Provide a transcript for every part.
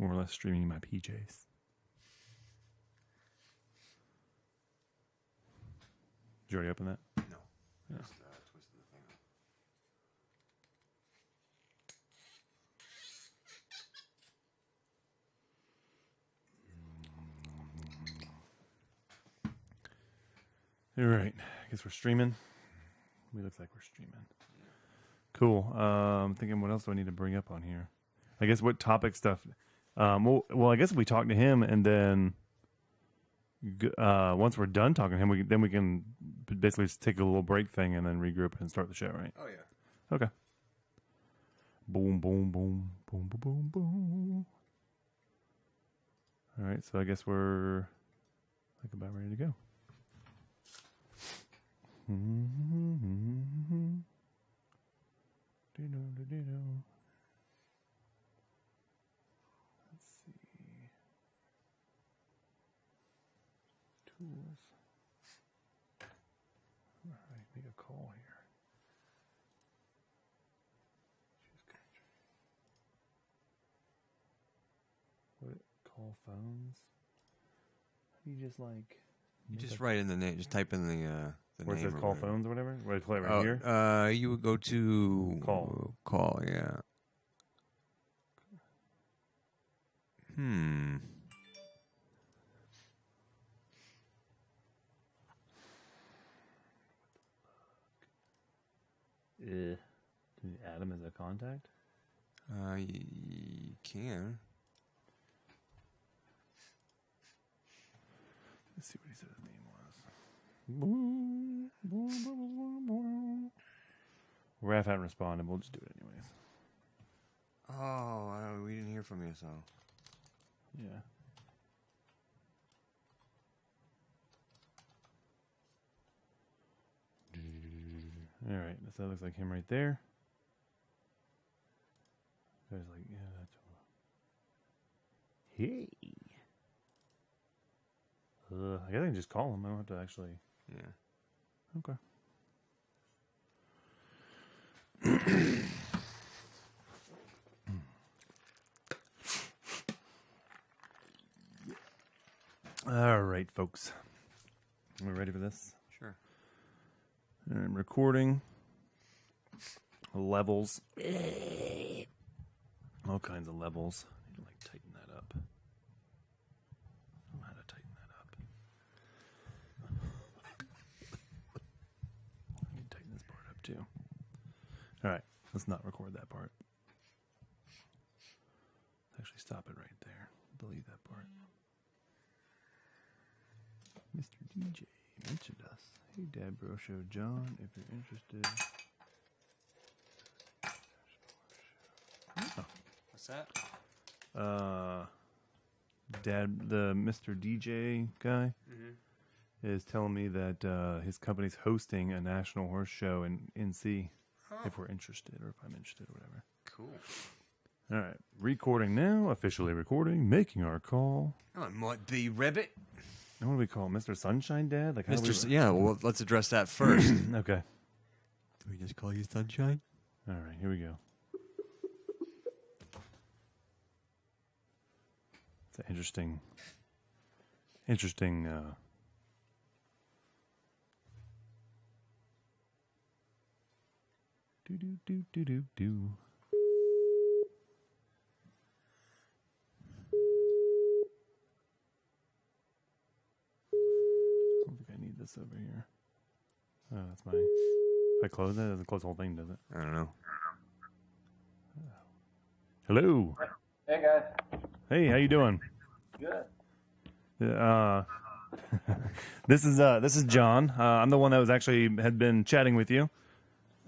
more or less streaming in my PJs. Did you already open that? No. Yeah. Just twisted the thing All right. I guess we're streaming. We look like we're streaming. Cool. I'm thinking, what else do I need to bring up on here? I guess what topic stuff. Well, I guess if we talk to him and then once we're done talking to him, we can basically just take a little break thing and then regroup and start the show, right? Oh, yeah. Okay. Boom, boom, boom, boom, boom, boom, boom. All right, so I guess we're like about ready to go. Let's see. Tools. All right, make a call here. Choose country. What? Call phones? How do you just like? You just write in the name. Just type in the Where it name. says call phones or whatever? Where I play it right here? You would go to Call. Call, yeah. Can you add him as a contact? You can. Let's see what he said his name was. Raph hadn't responded. We'll just do it anyways. Oh, we didn't hear from you, so. Yeah. All right, so that looks like him right there. There's like, yeah, that's. Hey. I guess I can just call him. I don't have to actually. Yeah. Okay. All right, folks. Are we ready for this? Sure. I'm recording. Levels. All kinds of levels. I need to like tighten that up. I don't know how to tighten that up. I need to tighten this part up too. All right, let's not record that part. Actually, stop it right there. Delete that part. Mr. DJ mentioned us. Hey, Dad Bro Show John, if you're interested. Oh. What's that? Dad, the Mr. DJ guy, is telling me that his company's hosting a national horse show in NC. If we're interested, or if I'm interested, or whatever. Cool. All right, recording now. Officially recording. Making our call. Oh, it might be Ribbit. And what do we call him? Mr. Sunshine Dad? Like, how do Mr. we... Yeah, well, let's address that first. Okay. Do we just call you Sunshine? All right, here we go. It's an interesting. Do. I don't think I need this over here. Oh, that's my. If I close it, it doesn't close the whole thing, does it? I don't know. Hello. Hey guys. Hey, how you doing? Good. This is John. I'm the one that was had been chatting with you.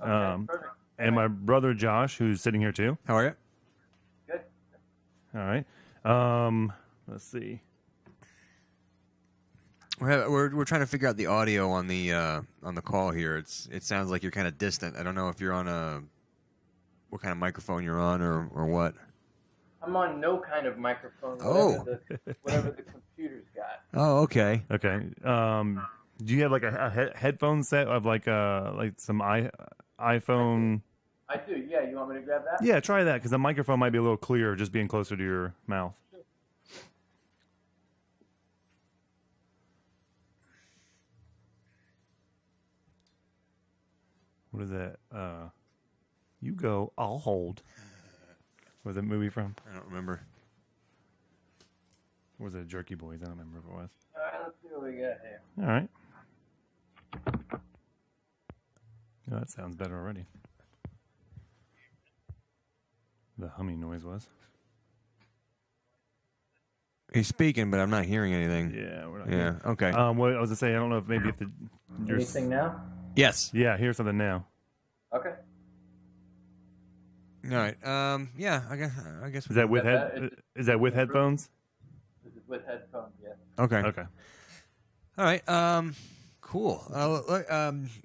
Okay, perfect. And my brother Josh, who's sitting here too. How are you? Good. All right. Let's see. We're trying to figure out the audio on the call here. It sounds like you're kind of distant. I don't know if you're on what kind of microphone you're on or what. I'm on no kind of microphone. Whatever the computer's got. Oh, okay. Okay. Do you have like a headphone set of like some iPhone? I I do. Yeah, you want me to grab that? Yeah, try that because the microphone might be a little clearer just being closer to your mouth. What is that? You go, I'll hold. Where's that movie from? I don't remember. Or was it Jerky Boys? I don't remember if it was. All right, let's see what we got here. All right. Oh, that sounds better already. The humming noise was. He's speaking, but I'm not hearing anything. Yeah, we're not. Yeah. Hearing. Okay. Well, I was gonna say I don't know if maybe if the. Anything now? Yes. Yeah, here's something now. Okay. All right. Yeah. I guess. Is that with that Is that with headphones? This is with headphones, yes. Okay. Okay. All right. Cool.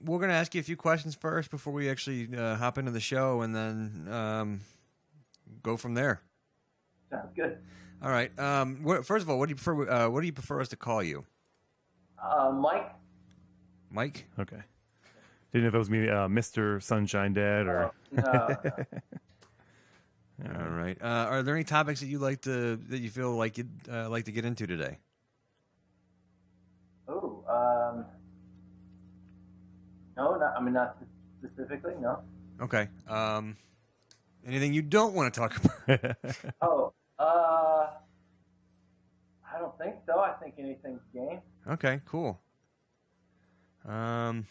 We're gonna ask you a few questions first before we actually hop into the show, and then go from there. Sounds good. All right. First of all, what do you prefer? What do you prefer us to call you? Mike? Mike? Okay. Didn't know if it was me, Mr. Sunshine Dad, or. No. All right. Are there any topics that that you feel like you'd like to get into today? Oh, no, not specifically, no. Okay. Anything you don't want to talk about? Oh, I don't think so. I think anything's game. Okay. Cool. I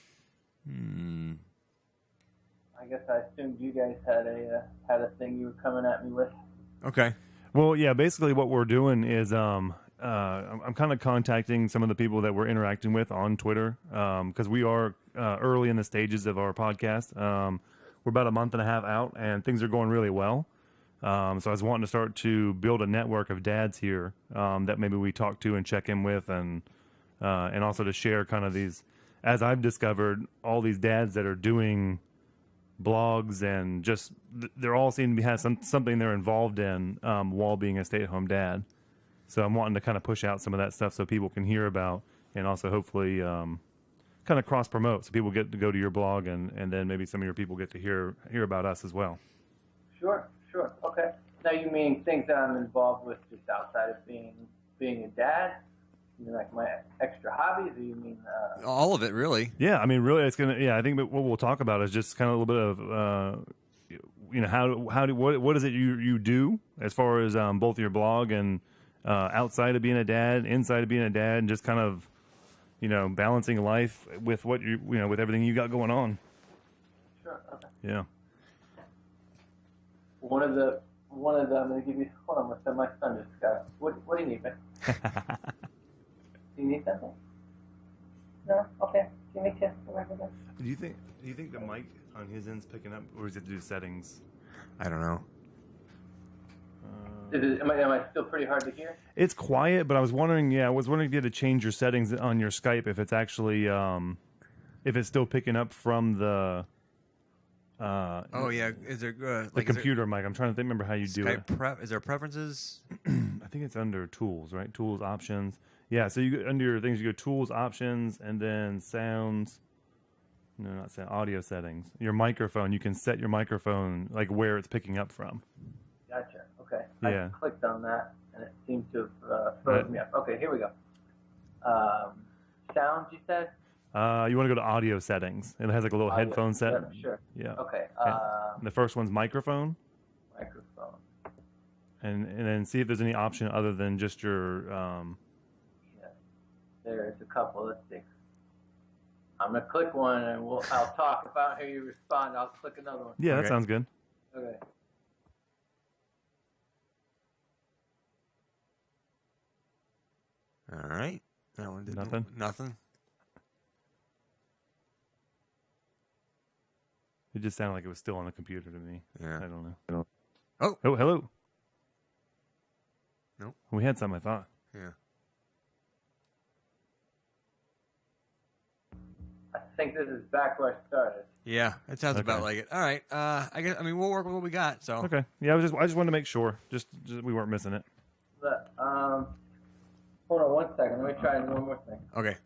guess I assumed you guys had a thing you were coming at me with. Okay. Well, yeah. Basically, what we're doing is I'm kind of contacting some of the people that we're interacting with on Twitter because we are early in the stages of our podcast. We're about a month and a half out, and things are going really well. So I was wanting to start to build a network of dads here that maybe we talk to and check in with, and also to share kind of these, as I've discovered, all these dads that are doing blogs and just they're all seem to have something they're involved in while being a stay-at-home dad. So I'm wanting to kind of push out some of that stuff so people can hear about, and also hopefully kind of cross promote so people get to go to your blog, and then maybe some of your people get to hear about us as well. Sure. Okay. Now you mean things that I'm involved with just outside of being a dad? You mean like my extra hobbies, or you mean all of it, really? Yeah, I mean, really, it's gonna. Yeah, I think what we'll talk about is just kind of a little bit of, what is it you do as far as both your blog and outside of being a dad, inside of being a dad, and just kind of, balancing life with what with everything you got going on. Sure. Okay. Yeah. One of the I'm gonna give you. Hold on, what's that? My son just got. What do you need, man? Do you need something? No. Okay. Give me a kiss. Do you think the mic on his end's picking up, or is it do settings? I don't know. Am I still pretty hard to hear? It's quiet, but I was wondering if you had to change your settings on your Skype if it's actually if it's still picking up from the. Oh yeah, is there the computer mic? I'm trying to remember how you do it. Is there preferences? I think it's under tools, right? Tools, options. Yeah, so you go under your things, you go tools, options, and then sounds. No, not sound. Audio settings. Your microphone. You can set your microphone like where it's picking up from. Gotcha. Okay. Yeah. I clicked on that, and it seemed to have frozen me up. Okay, here we go. Sounds, you said? You want to go to audio settings. It has like a little Audio. headphone set. Yeah, sure. Yeah. Okay. And the first one's microphone. Microphone. And then see if there's any option other than just your. Yeah. There's a couple. Let's see. I'm gonna click one, and I'll talk. If I don't hear you respond, I'll click another one. Yeah, Okay. that sounds good. Okay. All right. That one did Nothing? Nothing. It just sounded like it was still on the computer to me. Yeah. I don't know. Oh. Oh, hello. Nope. We had some, I thought. Yeah. I think this is back where I started. Yeah, it sounds Okay. about like it. All right. We'll work with what we got. So. Okay. Yeah, I just wanted to make sure, just we weren't missing it. But, hold on one second. Let me try one more thing. Okay.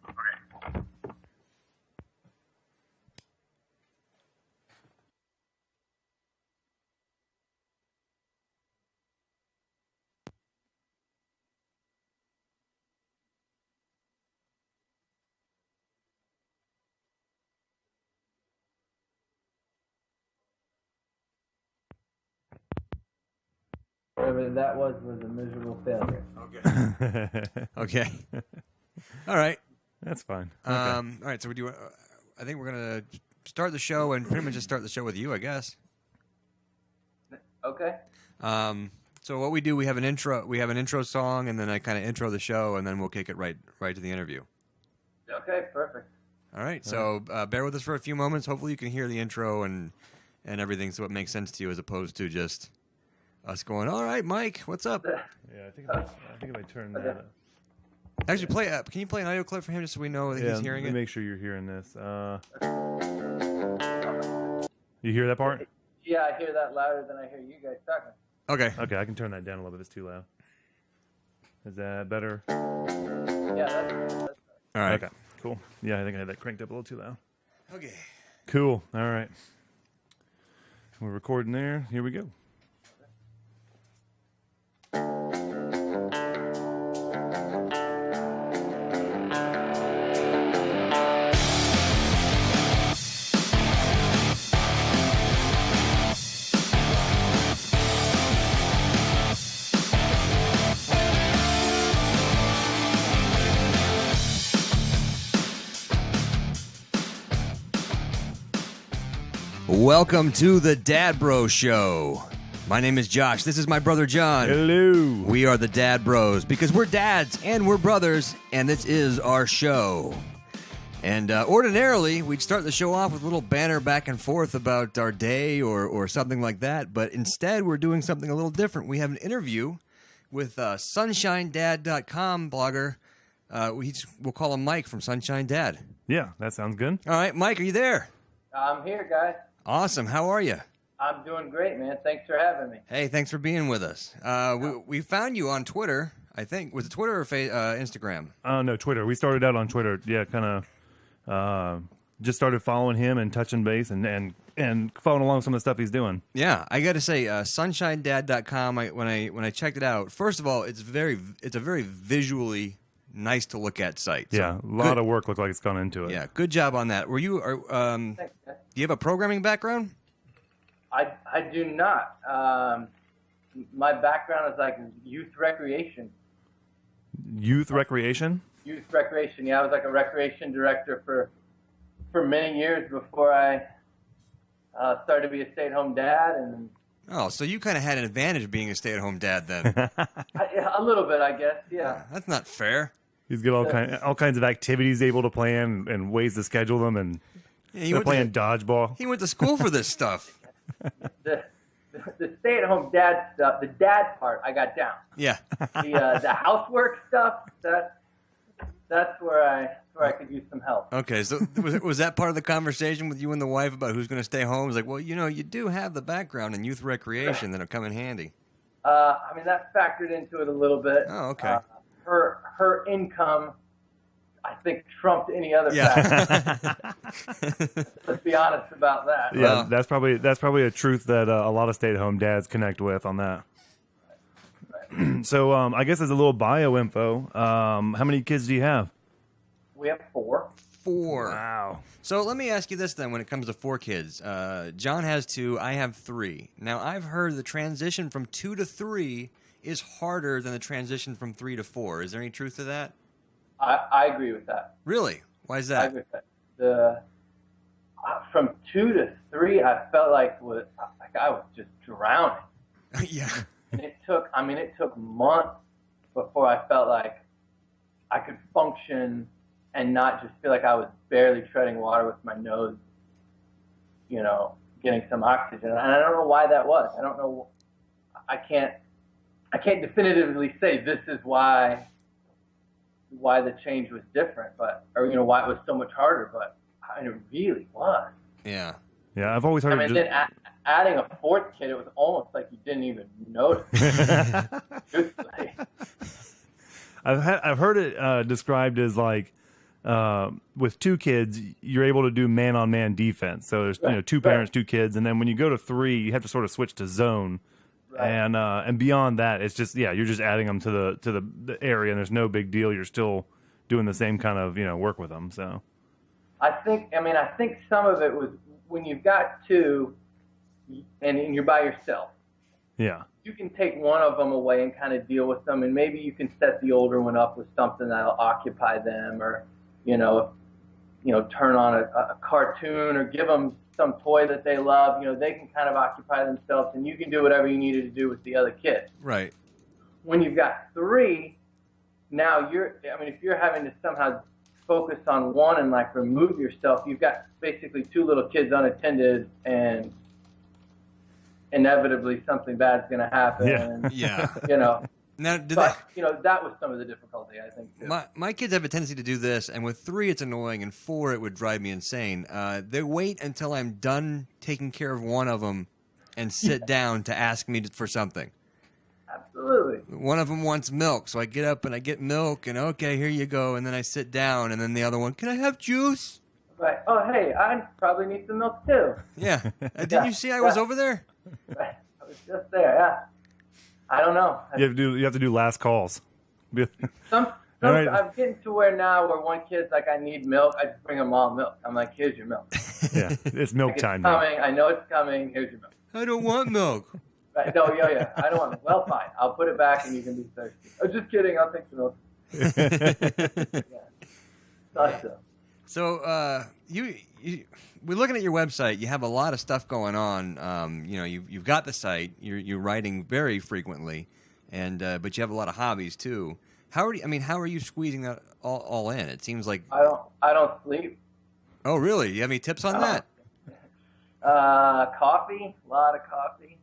whatever that was a miserable failure. Okay. All right. That's fine. Okay. All right. So we do. I think we're gonna start the show and pretty much just start the show with you, I guess. Okay. So what we do, we have an intro. We have an intro song, and then I kind of intro the show, and then we'll kick it right to the interview. Okay. Perfect. All right. So bear with us for a few moments. Hopefully, you can hear the intro and everything, so it makes sense to you, as opposed to just us going, "All right, Mike, what's up?" Yeah, I think if I turn that up. Actually, can you play an audio clip for him just so we know that he's hearing let me it? make sure you're hearing this. You hear that part? Yeah, I hear that louder than I hear you guys talking. Okay. Okay, I can turn that down a little bit if it's too loud. Is that better? Yeah, that's All right. Okay, cool. Yeah, I think I had that cranked up a little too loud. Okay. Cool. All right. We're recording there. Here we go. Welcome to the Dad Bro Show. My name is Josh. This is my brother John. Hello. We are the Dad Bros because we're dads and we're brothers, and this is our show. And ordinarily, we'd start the show off with a little banter back and forth about our day or something like that, but instead we're doing something a little different. We have an interview with SunshineDad.com blogger. We'll call him Mike from Sunshine Dad. Yeah, that sounds good. All right, Mike, are you there? I'm here, guys. Awesome. How are you? I'm doing great, man. Thanks for having me. Hey, thanks for being with us. We found you on Twitter, I think. Was it Twitter or Instagram? No, Twitter. We started out on Twitter. Yeah, kind of just started following him and touching base and following along some of the stuff he's doing. Yeah, I got to say, SunshineDad.com. When I checked it out, first of all, it's a very visually nice to look at site. Yeah, a lot of work looked like it's gone into it. Yeah, good job on that. Thanks, guys. Do you have a programming background? I do not. My background is like youth recreation. Youth recreation? Youth recreation. Yeah, I was like a recreation director for many years before I started to be a stay-at-home dad, and Oh, so you kind of had an advantage being a stay-at-home dad then. a little bit, I guess. Yeah. That's not fair. He's got all kinds of activities able to plan and ways to schedule them, and Yeah, they're playing dodgeball. He went to school for this stuff. The stay-at-home dad stuff, the dad part, I got down. Yeah. The housework stuff, that's where I could use some help. Okay, so was that part of the conversation with you and the wife about who's going to stay home? It's like, well, you do have the background in youth recreation that'll come in handy. I mean, that factored into it a little bit. Oh, okay. Her income, I think, trumped any other Yeah. factor. Let's be honest about that. Yeah, Well- that's probably a truth that a lot of stay-at-home dads connect with on that. So I guess as a little bio info, how many kids do you have? We have 4. 4. Wow. So let me ask you this then when it comes to 4 kids. John has 2, I have 3. Now, I've heard the transition from 2 to 3 is harder than the transition from 3 to 4. Is there any truth to that? I agree with that. Really? Why is I that? agree with that. From 2 to 3, I felt like I was just drowning. Yeah. And it took months before I felt like I could function and not just feel like I was barely treading water with my nose, getting some oxygen. And I don't know why that was. I don't know. I can't definitively say this is why the change was different, or why it was so much harder. But it really was. Yeah. Yeah, I've always heard. Then adding a 4th kid, it was almost like you didn't even notice. Truthfully. I've heard it described as like with 2 kids, you're able to do man-on-man defense. So there's 2 parents, 2 kids, and then when you go to 3, you have to sort of switch to zone. Right. And beyond that, it's just you're just adding them to the area, and there's no big deal. You're still doing the same kind of work with them. So I think some of it was when you've got 2 and you're by yourself. Yeah. you can take one of them away and kind of deal with them, and maybe you can set the older one up with something that'll occupy them, or turn on a cartoon or give them some toy that they love. They can kind of occupy themselves, and you can do whatever you needed to do with the other kids. Right. When you've got 3, now if you're having to somehow focus on one and like remove yourself, you've got basically 2 little kids unattended, and inevitably something bad's going to happen. Yeah. Now, that was some of the difficulty, I think, too. My kids have a tendency to do this, and with 3 it's annoying, and 4 it would drive me insane. They wait until I'm done taking care of one of them and sit down to ask me for something. Absolutely. One of them wants milk, so I get up and I get milk, and okay, here you go, and then I sit down, and then the other one, can I have juice? Right. Oh, hey, I probably need some milk, too. Yeah. Didn't you see I was over there? Right. I was just there, yeah. I don't know. You have to do last calls. Some All right. I'm getting to where now where one kid's like, I need milk. I just bring them all milk. I'm like, here's your milk. Yeah, it's milk It's time now. coming. I know it's coming. Here's your milk. I don't want milk. Right. No, yeah. I don't want milk. Well, fine. I'll put it back and you can be thirsty. Oh, just kidding. I'll take the milk. Yeah. Not so. So, we're looking at your website. You have a lot of stuff going on. You've got the site. You're writing very frequently, and but you have a lot of hobbies too. How are you squeezing that all in? It seems like I don't sleep. Oh, really? You have any tips on that? Coffee. A lot of coffee.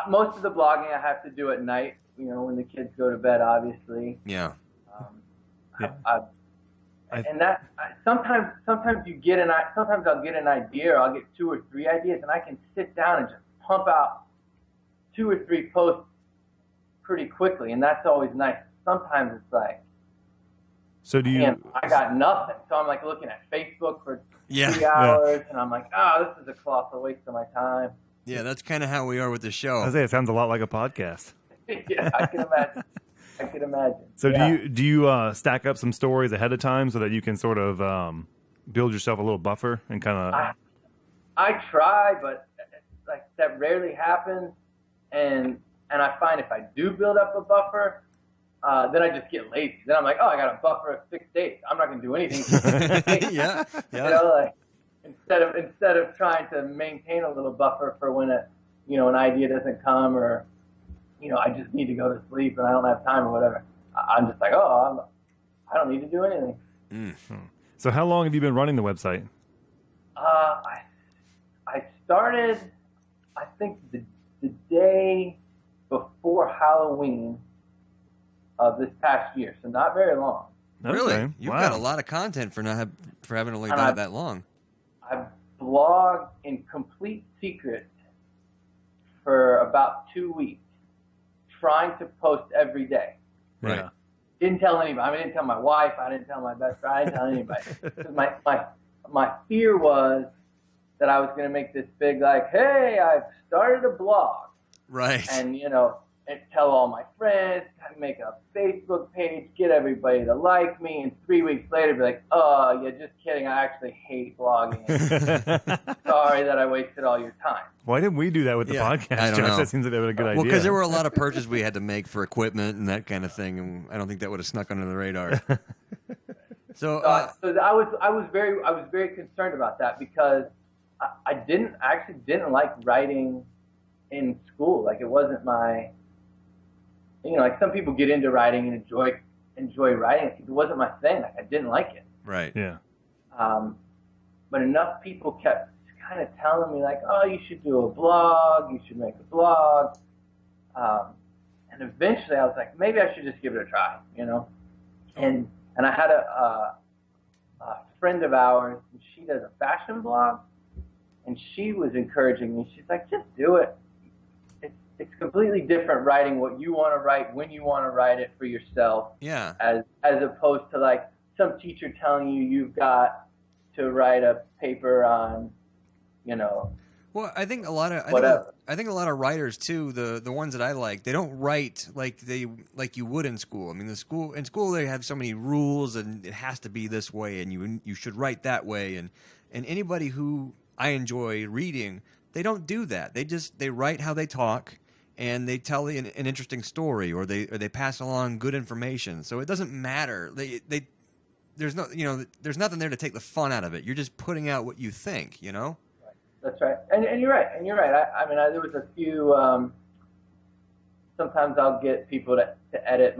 Most of the blogging I have to do at night. When the kids go to bed, obviously. Yeah. Sometimes you get sometimes I'll get an idea, or I'll get 2 or 3 ideas, and I can sit down and just pump out 2 or 3 posts pretty quickly, and that's always nice. Sometimes it's like, So do you? man, I got nothing, so I'm like looking at Facebook for 3 Yeah. hours, and I'm like, this is a colossal waste of my time. Yeah, that's kind of how we are with the show. I say it sounds a lot like a podcast. Yeah, I can imagine. So Yeah. do you stack up some stories ahead of time so that you can sort of build yourself a little buffer and kind of? I try, but like that rarely happens, and I find if I do build up a buffer, then I just get lazy. Then I'm like, I got a buffer of 6 days. I'm not going to do anything. For 6 days. Yeah. Like instead of trying to maintain a little buffer for when an idea doesn't come, or I just need to go to sleep and I don't have time or whatever. I'm just like, I don't need to do anything. Mm. So how long have you been running the website? I started, I think the day before Halloween of this past year, so not very long. Really? Okay. You've Wow. got a lot of content for having only done it that long. I've blogged in complete secret for about 2 weeks, trying to post every day. Right. Yeah. Didn't tell anybody. I didn't tell my wife. I didn't tell my best friend. I didn't tell anybody. 'Cause my fear was that I was going to make this big, like, hey, I've started a blog. Right. And, and tell all my friends, make a Facebook page, get everybody to like me, and 3 weeks later be like, yeah, just kidding, I actually hate blogging. Sorry that I wasted all your time. Why didn't we do that with the podcast? I don't Josh? know. That seems like a good idea. Well, because there were a lot of purchases we had to make for equipment and that kind of thing, and I don't think that would have snuck under the radar. So So I was very concerned about that, because I actually didn't like writing in school. Like, it wasn't my, like some people get into writing and enjoy writing. It wasn't my thing. Like, I didn't like it. right. Yeah. But enough people kept kind of telling me, like, you should do a blog, you should make a blog. And eventually I was like, maybe I should just give it a try, And I had a friend of ours, and she does a fashion blog, and she was encouraging me. She's like, just do it. It's completely different writing what you want to write when you want to write it for yourself. Yeah. As opposed to like some teacher telling you you've got to write a paper on, Well, I think a lot of whatever. I think a lot of writers too. The ones that I like, they don't write like you would in school. I mean, in school they have so many rules, and it has to be this way, and you should write that way. And anybody who I enjoy reading, They don't do that. They write how they talk, and they tell an interesting story, or they pass along good information. So it doesn't matter. There's there's nothing there to take the fun out of it. You're just putting out what you think, you know? That's right. And you're right. I mean, there was a few, sometimes I'll get people to edit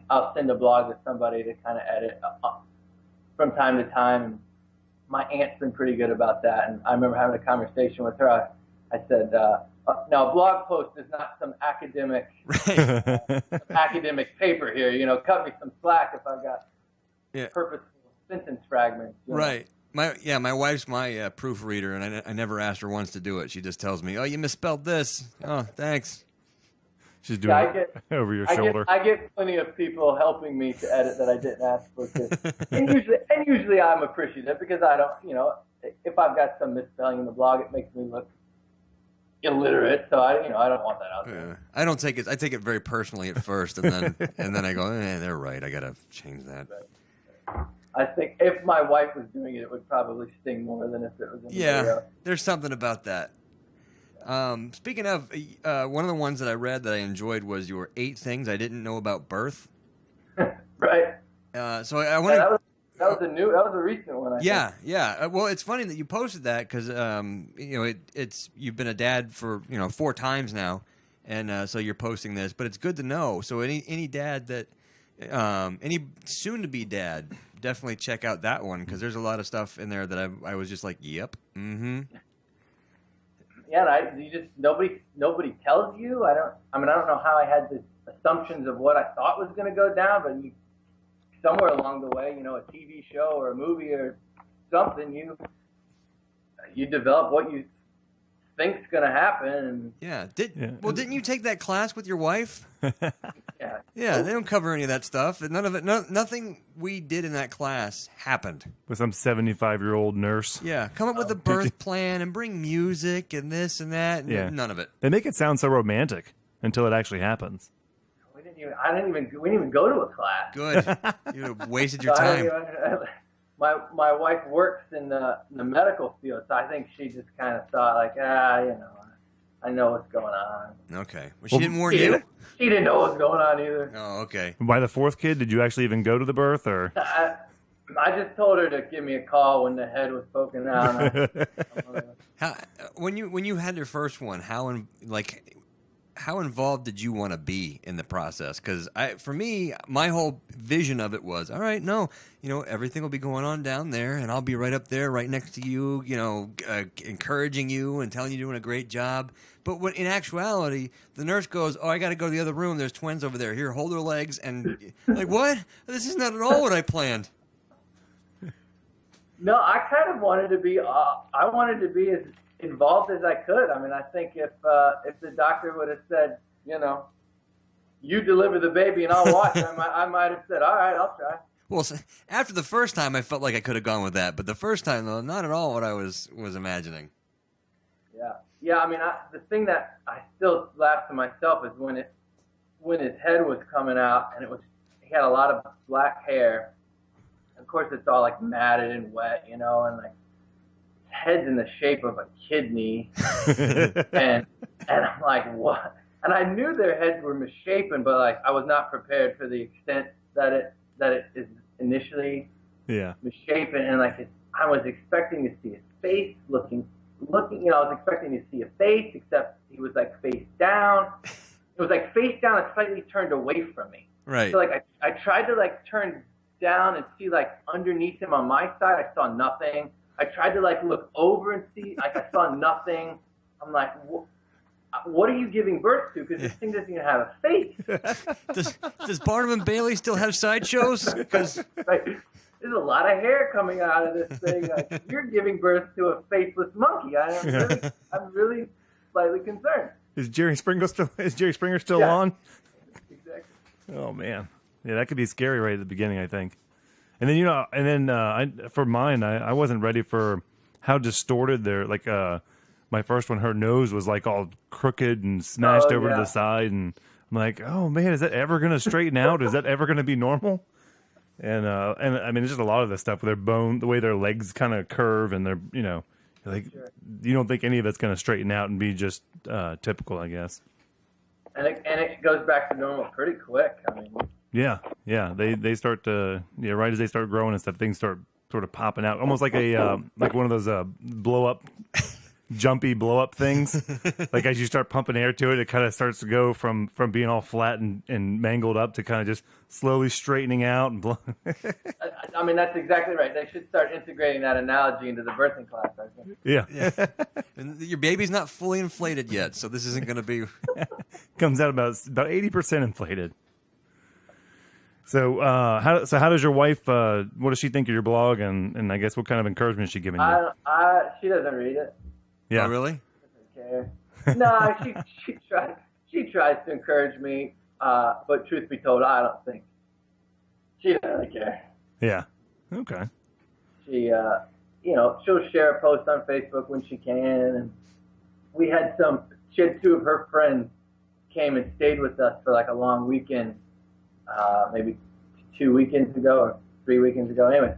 I'll send a blog to somebody to kind of edit from time to time. My aunt's been pretty good about that. And I remember having a conversation with her. I said, now a blog post is not some academic, academic paper here. You know, cut me some slack if I've got purposeful sentence fragments. Right. My wife's my proofreader, and I never asked her once to do it. She just tells me, "Oh, you misspelled this." Oh, thanks. She's doing it over your shoulder. I get plenty of people helping me to edit that I didn't ask for. And usually I'm appreciative because I don't, if I've got some misspelling in the blog, it makes me look illiterate. So I don't want that out there. Yeah. I don't take it. I take it very personally at first, and then I go, they're right. I gotta change that. I think if my wife was doing it, it would probably sting more than if it was anybody else. There's something about that. Speaking of, one of the ones that I read that I enjoyed was your 8 things I didn't know about birth. Right. So I want to. That was a recent one. I think. Yeah. Well, it's funny that you posted that because you've been a dad for 4 times now, and so you're posting this. But it's good to know. So any dad that any soon to be dad, definitely check out that one because there's a lot of stuff in there that I was just like, yep, mm-hmm. Yeah, nobody tells you. I don't know how I had the assumptions of what I thought was going to go down, but somewhere along the way, a TV show or a movie or something, you develop what you think's going to happen. And didn't you take that class with your wife? Yeah. Yeah, they don't cover any of that stuff. None of it. Nothing we did in that class happened. With some 75-year-old nurse. Yeah, come up with a birth plan and bring music and this and that. And none of it. They make it sound so romantic until it actually happens. We didn't even go to a class. Good. You have wasted your time. My wife works in the medical field, so I think she just kind of thought like, I know what's going on. Okay. Well, she didn't warn you? She didn't know what was going on either. Oh, okay. By the 4th kid, did you actually even go to the birth, or? I just told her to give me a call when the head was poking out. When you had your first one, how involved did you want to be in the process? Because for me, my whole vision of it was, all right, everything will be going on down there, and I'll be right up there, right next to you, encouraging you and telling you you're doing a great job. But in actuality, the nurse goes, "Oh, I got to go to the other room. There's twins over there. Here, hold their legs." And like, what? This is not at all what I planned. No, I kind of wanted to be. I wanted to be as involved as I could. I mean, I think if the doctor would have said, you deliver the baby and I'll watch, I might have said, all right, I'll try. Well, after the first time, I felt like I could have gone with that, but the first time, though, not at all what I was imagining. Yeah. I mean, the thing that I still laugh to myself is when his head was coming out, and he had a lot of black hair. Of course, it's all like matted and wet, and like his head's in the shape of a kidney, and I'm like, what? And I knew their heads were misshapen, but like I was not prepared for the extent that it is initially misshapen, and like I was expecting to see his face looking. I was expecting to see a face, except he was like face down. It was like face down and slightly turned away from me. Right. So like I tried to like turn down and see like underneath him on my side. I saw nothing. I tried to like look over and see, like I saw nothing. I'm like, what are you giving birth to? Because this thing doesn't even have a face. Does Barnum and Bailey still have sideshows? Because there's a lot of hair coming out of this thing. Like, you're giving birth to a faceless monkey. I'm really slightly concerned. Is Jerry Springer still on? Exactly. Oh man, yeah, that could be scary right at the beginning, I think. And then for mine, I wasn't ready for how distorted they're like. My first one, her nose was like all crooked and smashed over to the side, and I'm like, oh man, is that ever going to straighten out? Is that ever going to be normal? And I mean, there's just a lot of this stuff with their bone, the way their legs kind of curve, and they're Like, Sure. you don't think any of it's going to straighten out and be just typical, I guess. And it goes back to normal pretty quick. I mean, Yeah. They start to right as they start growing and stuff, things start sort of popping out, almost like a like one of those blow up, jumpy blow up things. Like as you start pumping air to it, it kind of starts to go from being all flat and mangled up to kind of just slowly straightening out and I mean, that's exactly right. They should start integrating that analogy into the birthing class, I think. Yeah. And your baby's not fully inflated yet, so this isn't going to be. Comes out about 80% inflated. So how does your wife? What does she think of your blog? And I guess what kind of encouragement is she giving you? She doesn't read it. Yeah. Oh, really? Doesn't care. No, she tries to encourage me, but truth be told, I don't think she doesn't really care. Yeah. Okay. She, she'll share a post on Facebook when she can, and she had two of her friends came and stayed with us for like a long weekend, maybe 2 weekends ago or 3 weekends ago. Anyway,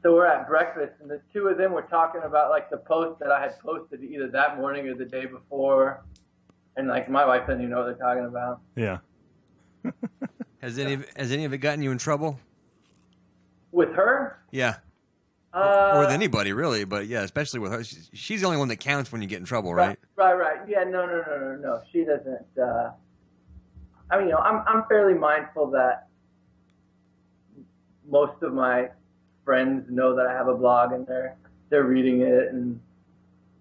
so we're at breakfast, and the two of them were talking about like the post that I had posted either that morning or the day before, and like my wife doesn't even know what they're talking about. Yeah. Has any of it gotten you in trouble? With her? Yeah. Or with anybody, really, but yeah, especially with her. She's the only one that counts when you get in trouble, right? Right. Yeah, no. She doesn't. I mean, I'm fairly mindful that most of my friends know that I have a blog and they're reading it, and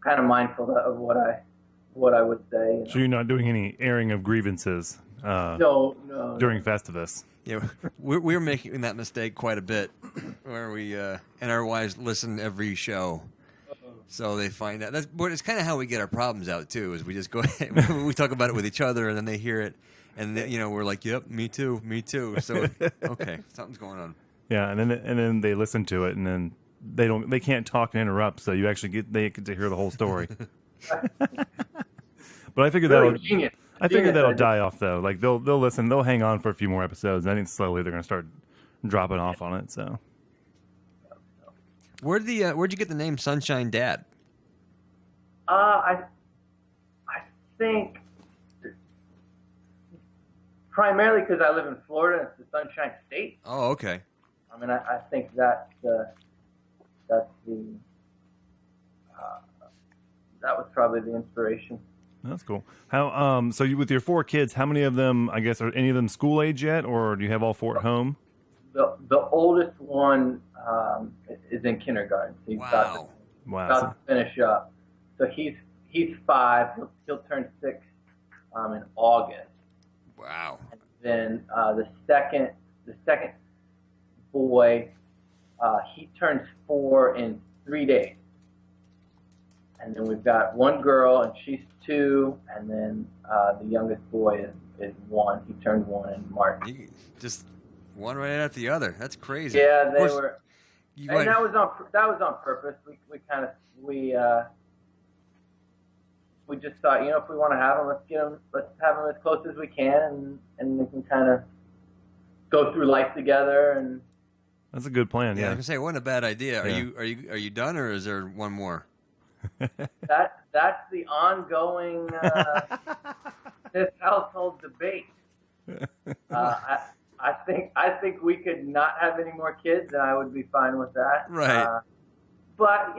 kind of mindful of what I would say. So you're not doing any airing of grievances? No. During Festivus. Yeah, we're making that mistake quite a bit, where we and our wives listen every show, so they find out. But it's kind of how we get our problems out too. Is we just go we talk about it with each other, and then they hear it, and we're like, "Yep, me too." So okay, something's going on. Yeah, and then they listen to it, and then they can't talk and interrupt, so you actually get to hear the whole story. But I figure Really genius. I figure that'll die off though. Like they'll listen, they'll hang on for a few more episodes. And I think slowly they're gonna start dropping off on it. So, where'd you get the name Sunshine Dad? I think primarily because I live in Florida and it's the Sunshine State. Oh, okay. I mean, I think that was probably the inspiration. that's cool. How so you, with your 4 kids, how many of them, I guess, are any of them school age yet, or do you have all 4 at home? The oldest one is in kindergarten. So he's Wow. about to finish up. So he's 5. He'll turn 6 in August. Wow. And then the second boy, he turns 4 in 3 days. And then we've got one girl, and she's 2, and then the youngest boy is 1. He turned 1 in March. Just one right after the other. That's crazy. Yeah, they were, and that was on purpose. We just thought, if we want to have them, let's have them as close as we can, and we can kind of go through life together. And that's a good plan. I Yeah. was gonna say, it wasn't a bad idea. Yeah. Are you done, or is there one more? that's the ongoing this household debate. I think we could not have any more kids, and I would be fine with that. Right. But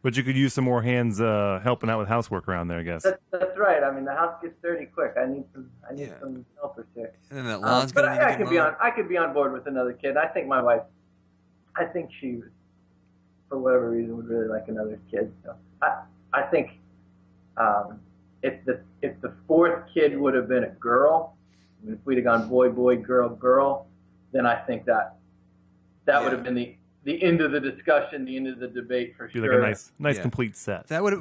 But you could use some more hands helping out with housework around there, I guess. that's right. I mean, the house gets dirty quick. I need some helpers here. And then that lawn's But gonna need to get mowed. I could be on board with another kid. I think my wife, she was, for whatever reason, would really like another kid. So I think if the 4th kid would have been a girl, I mean, if we'd have gone boy, girl, then I think that would have been the end of the discussion, the end of the debate for Be sure. like a nice complete set. That would,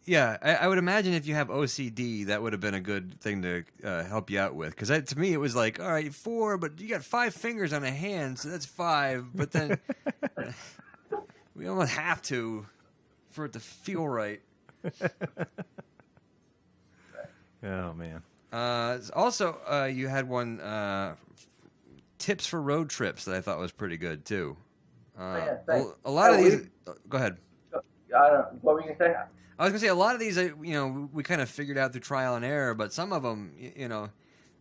Yeah. I would imagine if you have OCD, that would have been a good thing to help you out with. Because to me, it was like, all right, 4, but you got 5 fingers on a hand, so that's 5. But then we almost have to for it to feel right. Oh man. Also, you had one tips for road trips that I thought was pretty good too. Yeah, thanks. A lot of these. Go ahead. I don't. What were you gonna say? I was gonna say a lot of these, we kind of figured out through trial and error, but some of them,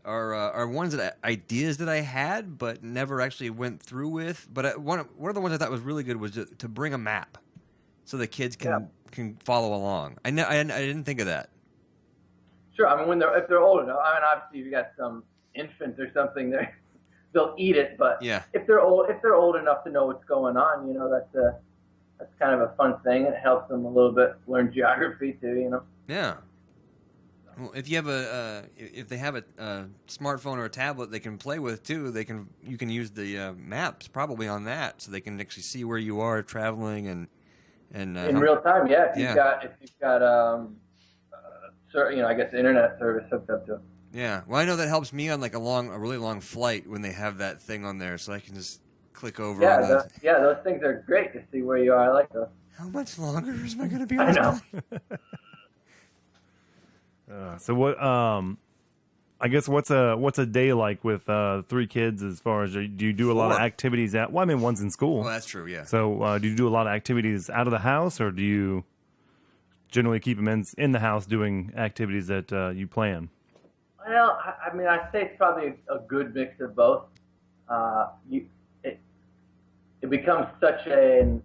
are ones ideas that I had but never actually went through with. But one of the ones I thought was really good was to bring a map, so the kids can follow along. I didn't think of that. Sure. I mean, if they're old enough. I mean, obviously, if you got some infants or something, they'll eat it. But Yeah. if they're old enough to know what's going on, that's kind of a fun thing. It helps them a little bit learn geography too. Yeah. Well, if you have if they have a smartphone or a tablet they can play with too, you can use the maps probably on that, so they can actually see where you are traveling and in real time. Yeah. If you've got I guess internet service hooked up to it. Yeah. Well, I know that helps me on like a really long flight when they have that thing on there, so I can just click over. Yeah, those things are great to see where you are. I like those. How much longer is I going to be on I know. So what? I guess what's a day like with 3 kids? As far as do you do a lot of 4. activities at? Well, I mean, one's in school. Well, that's true. Yeah. So do you do a lot of activities out of the house, or do you generally keep them in the house doing activities that you plan? Well, I mean, I'd say it's probably a good mix of both. It becomes such an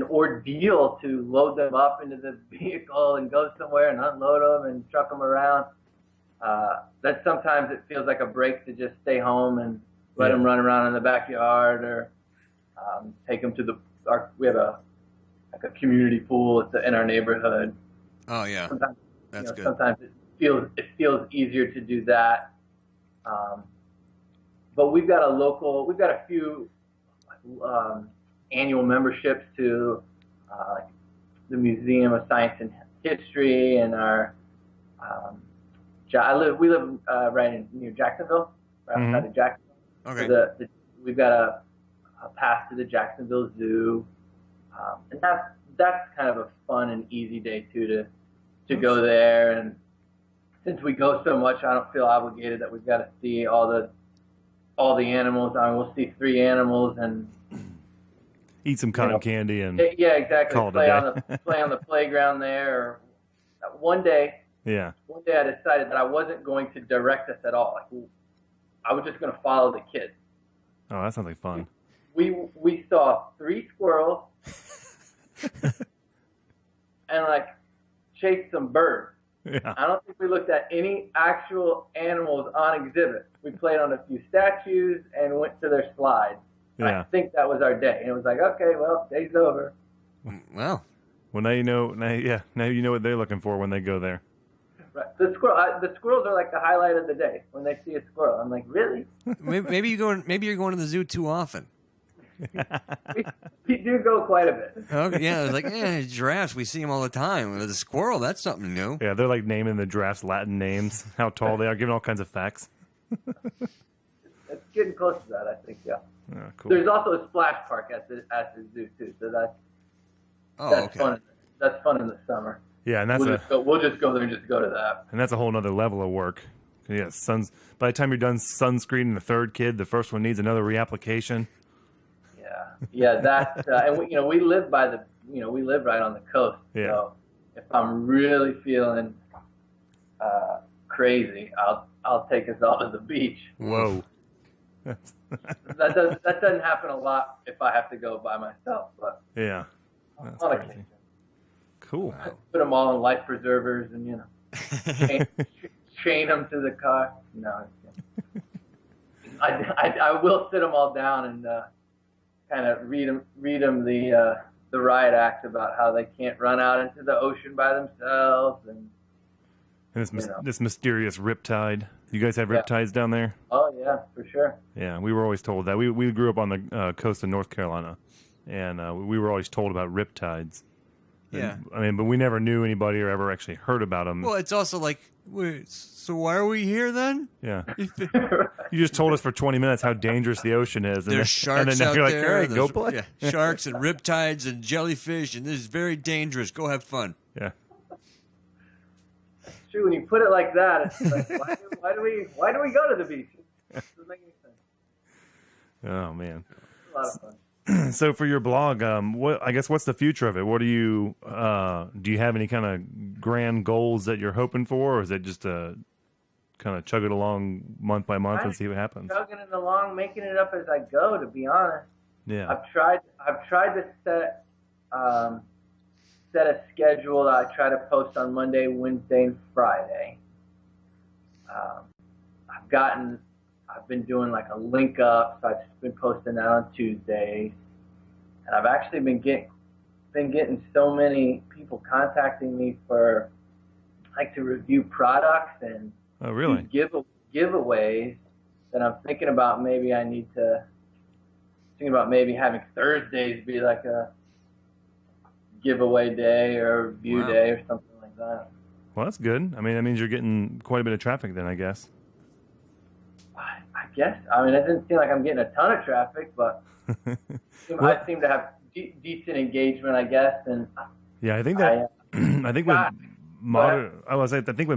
ordeal to load them up into the vehicle and go somewhere and unload them and truck them around. That sometimes it feels like a break to just stay home and let them run around in the backyard, or take them to we have a community pool in our neighborhood. Oh yeah, sometimes, that's good. Sometimes it feels easier to do that. But we've got a few annual memberships to the Museum of Science and History, and our we live right near Jacksonville, right outside of Jacksonville. Okay. So we've got a pass to the Jacksonville Zoo, and that's kind of a fun and easy day too to go there. And since we go so much, I don't feel obligated that we've got to see all the animals. I mean, we'll see 3 animals and eat some cotton candy and exactly. Call it Play a day. on the playground there. One day I decided that I wasn't going to direct us at all. Like, I was just going to follow the kids. Oh, that sounds like fun. We saw 3 squirrels and chased some birds. Yeah. I don't think we looked at any actual animals on exhibit. We played on a few statues and went to their slides. Yeah. I think that was our day. And it was like, okay, well, day's over. Well, now you know. Now you know what they're looking for when they go there. Right. The squirrels are like the highlight of the day when they see a squirrel. I'm like, really? maybe you're going to the zoo too often. we do go quite a bit. Okay, yeah, it's like giraffes. We see them all the time. The squirrel, that's something new. Yeah, they're like naming the giraffes Latin names, how tall they are, giving all kinds of facts. It's getting close to that, I think. Yeah. Oh, cool. There's also a splash park at the zoo too, so that's okay. fun. That's fun in the summer. Yeah, and that's we'll just go there and just go to that. And that's a whole nother level of work. Yeah, by the time you're done sunscreening the 3rd kid, the first one needs another reapplication. Yeah, that's and we live by we live right on the coast. Yeah. So if I'm really feeling crazy, I'll take us all to the beach. Whoa. That doesn't happen a lot if I have to go by myself, but Yeah. That's on crazy. occasion. Cool. Put them all in life preservers and chain them to the car. No, I will sit them all down and kind of read them the riot act about how they can't run out into the ocean by themselves and this mysterious riptide. You guys have riptides down there? Oh yeah, for sure. Yeah, we were always told that. We grew up on the coast of North Carolina, and we were always told about riptides. Yeah. I mean, but we never knew anybody or ever actually heard about them. Well, it's also like, so why are we here then? Yeah. You just told us for 20 minutes how dangerous the ocean is. There's sharks and then now out you're like, there. all right, go play. Yeah, sharks and riptides and jellyfish, and this is very dangerous. Go have fun. Yeah. It's true. When you put it like that, it's like, why do we go to the beach? It doesn't make any sense. Oh, man. It's a lot of fun. So for your blog, what's the future of it? What do you have any kind of grand goals that you're hoping for, or is it just a kind of chug it along month by month and see what happens? Chugging it along, making it up as I go. To be honest, Yeah. I've tried to set a schedule that I try to post on Monday, Wednesday, and Friday. I've been doing like a link up, so I've been posting that on Tuesdays, and I've actually been getting so many people contacting me for like to review products and Oh, really? giveaways that I'm thinking about maybe having Thursdays be like a giveaway day or review day or something like that. Well, that's good. I mean, that means you're getting quite a bit of traffic then, I guess. I guess. I mean, it doesn't seem like I'm getting a ton of traffic, but I seem to have decent engagement, I guess. And yeah, I think that I think with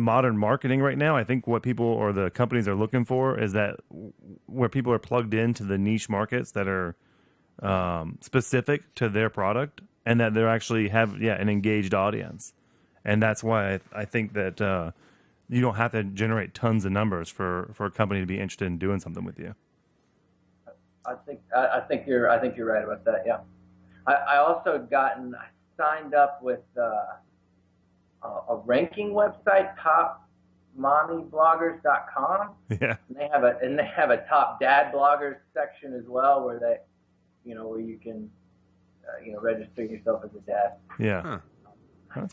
modern marketing right now, I think what people or the companies are looking for is that where people are plugged into the niche markets that are specific to their product, and that they're actually have an engaged audience. And that's why I think that you don't have to generate tons of numbers for a company to be interested in doing something with you. I think you're right about that. Yeah, I also signed up with a ranking website, topmommybloggers.com. Yeah, and they have a top dad bloggers section as well, where you can register yourself as a dad. Yeah. Huh.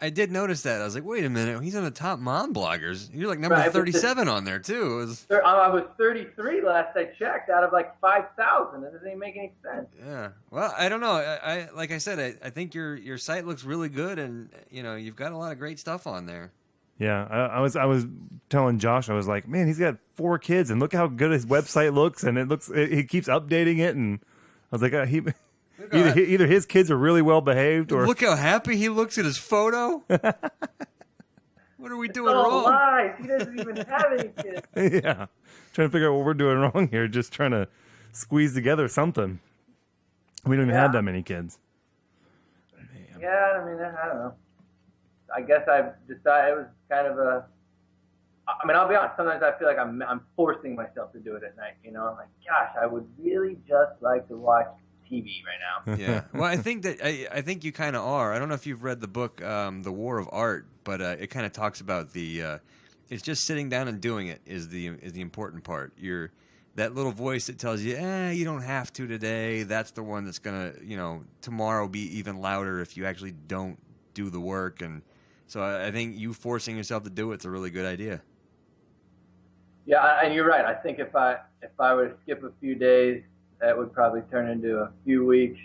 I I did notice that. I was like, wait a minute, he's on the top mom bloggers. You're like number 37 on there too. I was 33 last I checked out of like 5,000. It doesn't even make any sense. Yeah. Well, I don't know. I like I said, I think your site looks really good, and you've got a lot of great stuff on there. Yeah, I was telling Josh, I was like, man, he's got 4 kids, and look how good his website looks, and he keeps updating it, and I was like, either his kids are really well behaved, or look how happy he looks at his photo. What are we doing wrong? Lies. He doesn't even have any kids. Yeah, trying to figure out what we're doing wrong here. Just trying to squeeze together something. We don't even have that many kids. Man. Yeah, I mean, I don't know. I guess I've decided it was kind of I mean, I'll be honest. Sometimes I feel like I'm forcing myself to do it at night. I'm like, gosh, I would really just like to watch TV right now. Yeah. Well, I think you kind of are. I don't know if you've read the book, The War of Art, but it kind of talks about it's just sitting down and doing it is the important part. That little voice that tells you, you don't have to today. That's the one that's gonna, tomorrow be even louder if you actually don't do the work. And so I think you forcing yourself to do it's a really good idea. Yeah, and you're right. I think if I were to skip a few days, that would probably turn into a few weeks.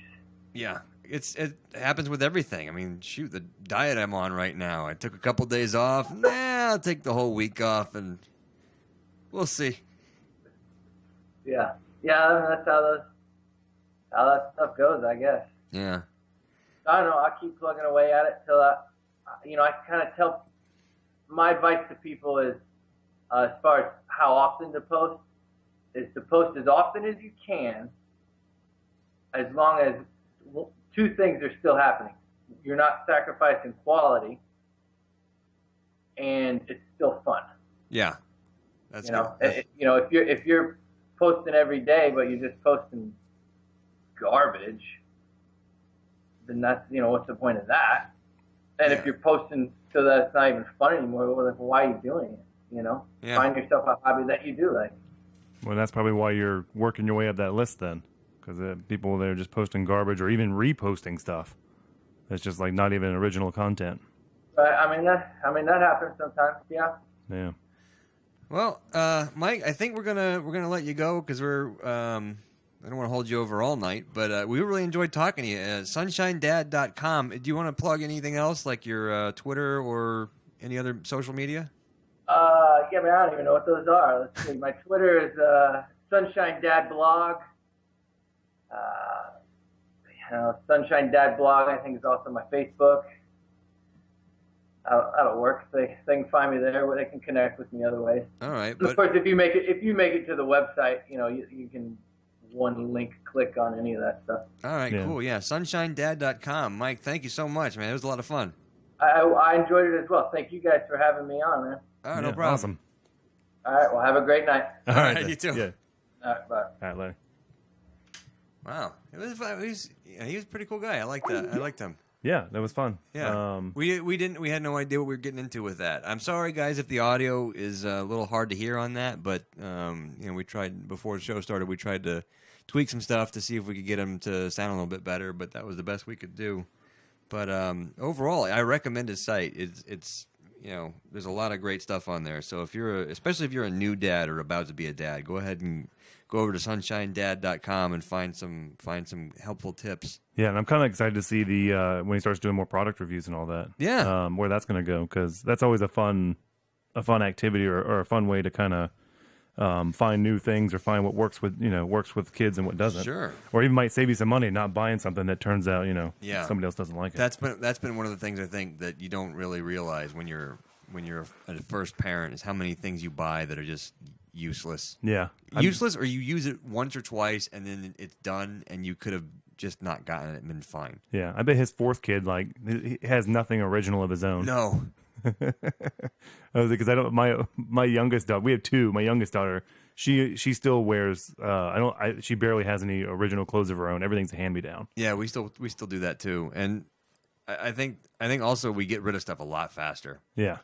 Yeah, it happens with everything. I mean, shoot, the diet I'm on right now, I took a couple days off. I'll take the whole week off, and we'll see. Yeah, that's how that stuff goes, I guess. Yeah. I don't know. I'll keep plugging away at it till I kind of tell. My advice to people is, as far as how often to post, is to post as often as you can, as long as 2 things are still happening. You're not sacrificing quality, and it's still fun. Yeah, that's good. If you're posting every day, but you're just posting garbage, then that's what's the point of that? And if you're posting so that it's not even fun anymore, well, why are you doing it? Find yourself a hobby that you do like. Well, that's probably why you're working your way up that list then, because people they're just posting garbage or even reposting stuff that's just like not even original content. I mean that happens sometimes. Yeah. Yeah. Well, Mike, I think we're gonna let you go because I don't want to hold you over all night, but we really enjoyed talking to you. SunshineDad.com. Do you want to plug anything else, like your Twitter or any other social media? Yeah, I don't even know what those are. Let's see. My Twitter is Sunshine Dad Blog. Sunshine Dad Blog, I think, is also my Facebook. That'll work. They can find me there, where they can connect with me other ways. All right. Of course, if you make it to the website, you can one link click on any of that stuff. All right, Yeah. cool. Yeah, sunshinedad.com. Mike, thank you so much, man. It was a lot of fun. I enjoyed it as well. Thank you guys for having me on, man. All right, Yeah, no problem. Awesome. All right, well, have a great night. All right, then. you too. Yeah. All right, bye. All right, later. Wow, it was fun. He was a pretty cool guy. I liked that. I liked him. Yeah, that was fun. Yeah, we had no idea what we were getting into with that. I'm sorry, guys, if the audio is a little hard to hear on that, but we tried before the show started. We tried to tweak some stuff to see if we could get him to sound a little bit better, but that was the best we could do. But overall, I recommend his site. It's there's a lot of great stuff on there. So especially if you're a new dad or about to be a dad, go ahead and go over to sunshinedad.com and find some helpful tips. Yeah, and I'm kind of excited to see the when he starts doing more product reviews and all that. Yeah. Where that's going to go, because that's always a fun activity or a fun way to kind of find new things or find what works with kids and what doesn't. Sure. Or even might save you some money not buying something that turns out Yeah. somebody else doesn't like it. That's been one of the things I think that you don't really realize when you're a first parent is how many things you buy that are just useless. Yeah. Useless, or you use it once or twice and then it's done and you could have just not gotten it and been fine. Yeah, I bet his fourth kid he has nothing original of his own. No. Because I don't. My youngest daughter. We have two. My youngest daughter. She still wears. She barely has any original clothes of her own. Everything's a hand me down. Yeah, we still do that too. And I think also we get rid of stuff a lot faster. Yeah.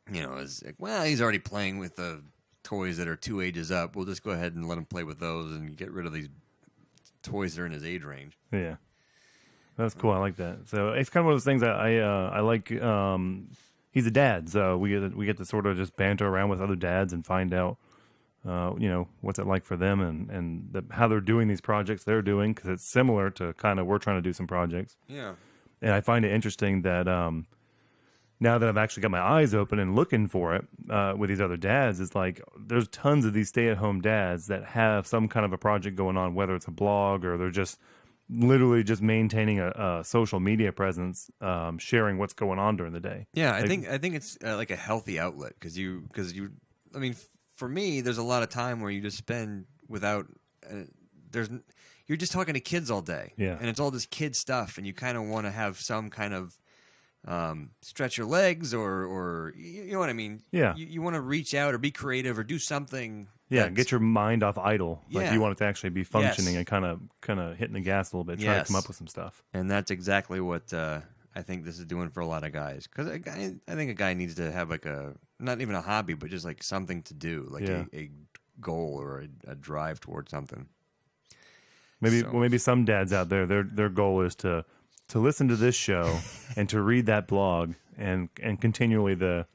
It's like, well, he's already playing with the toys that are 2 ages up. We'll just go ahead and let him play with those and get rid of these toys that are in his age range. Yeah. That's cool. I like that. So it's kind of one of those things that I like. He's a dad, so we get to sort of just banter around with other dads and find out, what's it like for them and how they're doing these projects they're doing, because it's similar to kind of we're trying to do some projects. Yeah. And I find it interesting that now that I've actually got my eyes open and looking for it with these other dads, it's like there's tons of these stay-at-home dads that have some kind of a project going on, whether it's a blog or they're just literally just maintaining a social media presence, sharing what's going on during the day. Yeah, I think it's like a healthy outlet because I mean, for me, there's a lot of time where you just spend without you're just talking to kids all day. Yeah. And it's all this kid stuff, and you kind of want to have some kind of stretch your legs or you know what I mean? Yeah. You want to reach out or be creative or do something. Yeah, get your mind off idle. Like Yeah. you want it to actually be functioning Yes. and kind of hitting the gas a little bit, trying to come Yes. up with some stuff. And that's exactly what I think this is doing for a lot of guys. Because I think a guy needs to have like not even a hobby, but just like something to do, like Yeah. a goal or a drive towards something. Maybe some dads out there, their goal is to listen to this show and to read that blog and continually the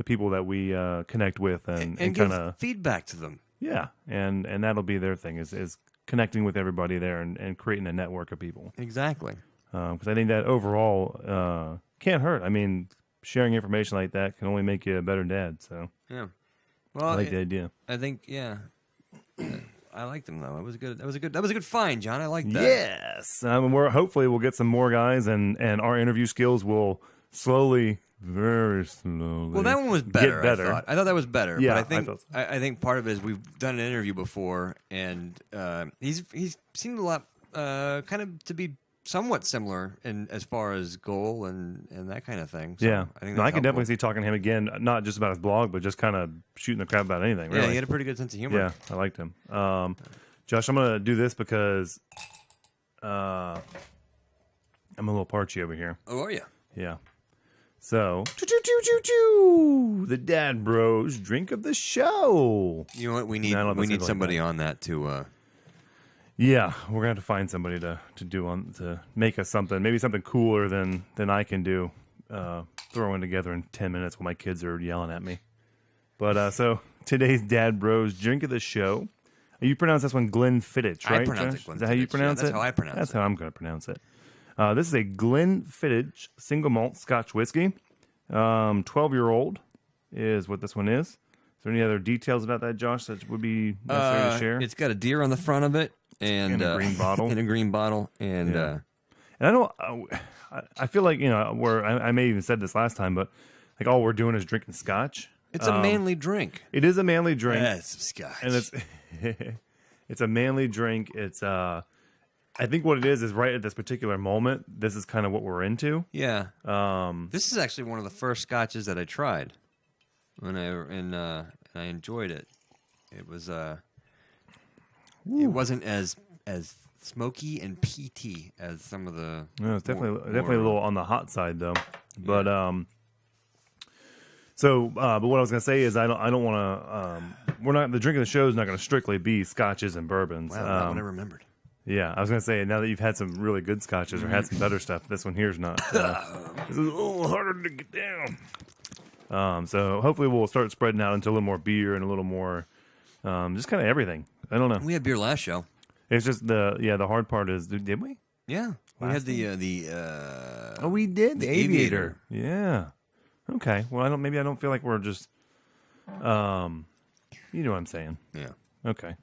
people that we connect with and give kind of feedback to them. Yeah, and that'll be their thing is connecting with everybody there and creating a network of people. Exactly. Because I think that overall can't hurt. I mean, sharing information like that can only make you a better dad. So Yeah. Well, I like the idea. I think I liked him though. That was a good find, John. I like that. Yes, hopefully we'll get some more guys, and our interview skills will very slowly. Well, that one was better. Get better. I thought that was better. Yeah, but I think thought so. I think part of it is we've done an interview before, and he's seemed a lot kind of to be somewhat similar in as far as goal and that kind of thing. So Yeah, I think I that's can definitely helpful. see talking to him again, not just about his blog, but just kind of shooting the crap about anything. Really. Yeah, he had a pretty good sense of humor. Yeah, I liked him. Josh, I'm gonna do this because I'm a little parchy over here. Oh, are you? Yeah. So, the Dad Bros drink of the show. You know what? We I don't know if need it's gonna go like somebody that. on that to. Yeah, we're gonna have to find somebody to make us something, maybe something cooler than I can do, throwing together in 10 minutes while my kids are yelling at me. But so today's Dad Bros drink of the show. You pronounce this one Glenfiddich, right? I pronounce it Josh? Glenfiddich. Is that how you pronounce Yeah, it? that's how I pronounce That's it. how I'm going to pronounce it. This is a Glenfiddich single malt Scotch whiskey. 12-year-old is what this one is. Is there any other details about that, Josh, that would be necessary to share? It's got a deer on the front of it and In a green bottle. In a green bottle, and Yeah. And I don't. I feel like I may even said this last time, but like all we're doing is drinking Scotch. it's a manly drink. It is a manly drink, Yeah, it's some scotch. and it's It's a manly drink. It's I think what it is right at this particular moment, this is kind of what we're into. Yeah. This is actually one of the first scotches that I tried and I enjoyed it. It was it wasn't as smoky and peaty as some of the. No, it's definitely a little on the hot side though. But but what I was gonna say is I don't want to. We're not the drink of the show is not going to strictly be scotches and bourbons. Wow, that one I remembered. Yeah, I was gonna say now that you've had some really good scotches or had some better stuff, this one here's not. This is a little harder to get down. So hopefully we'll start spreading out into a little more beer and a little more, just kind of everything. I don't know. We had beer last show. It's just the hard part is did we? Yeah, we had the oh, we did the Aviator. Yeah. Okay. Well, I don't feel like we're just, you know what I'm saying. Yeah. Okay.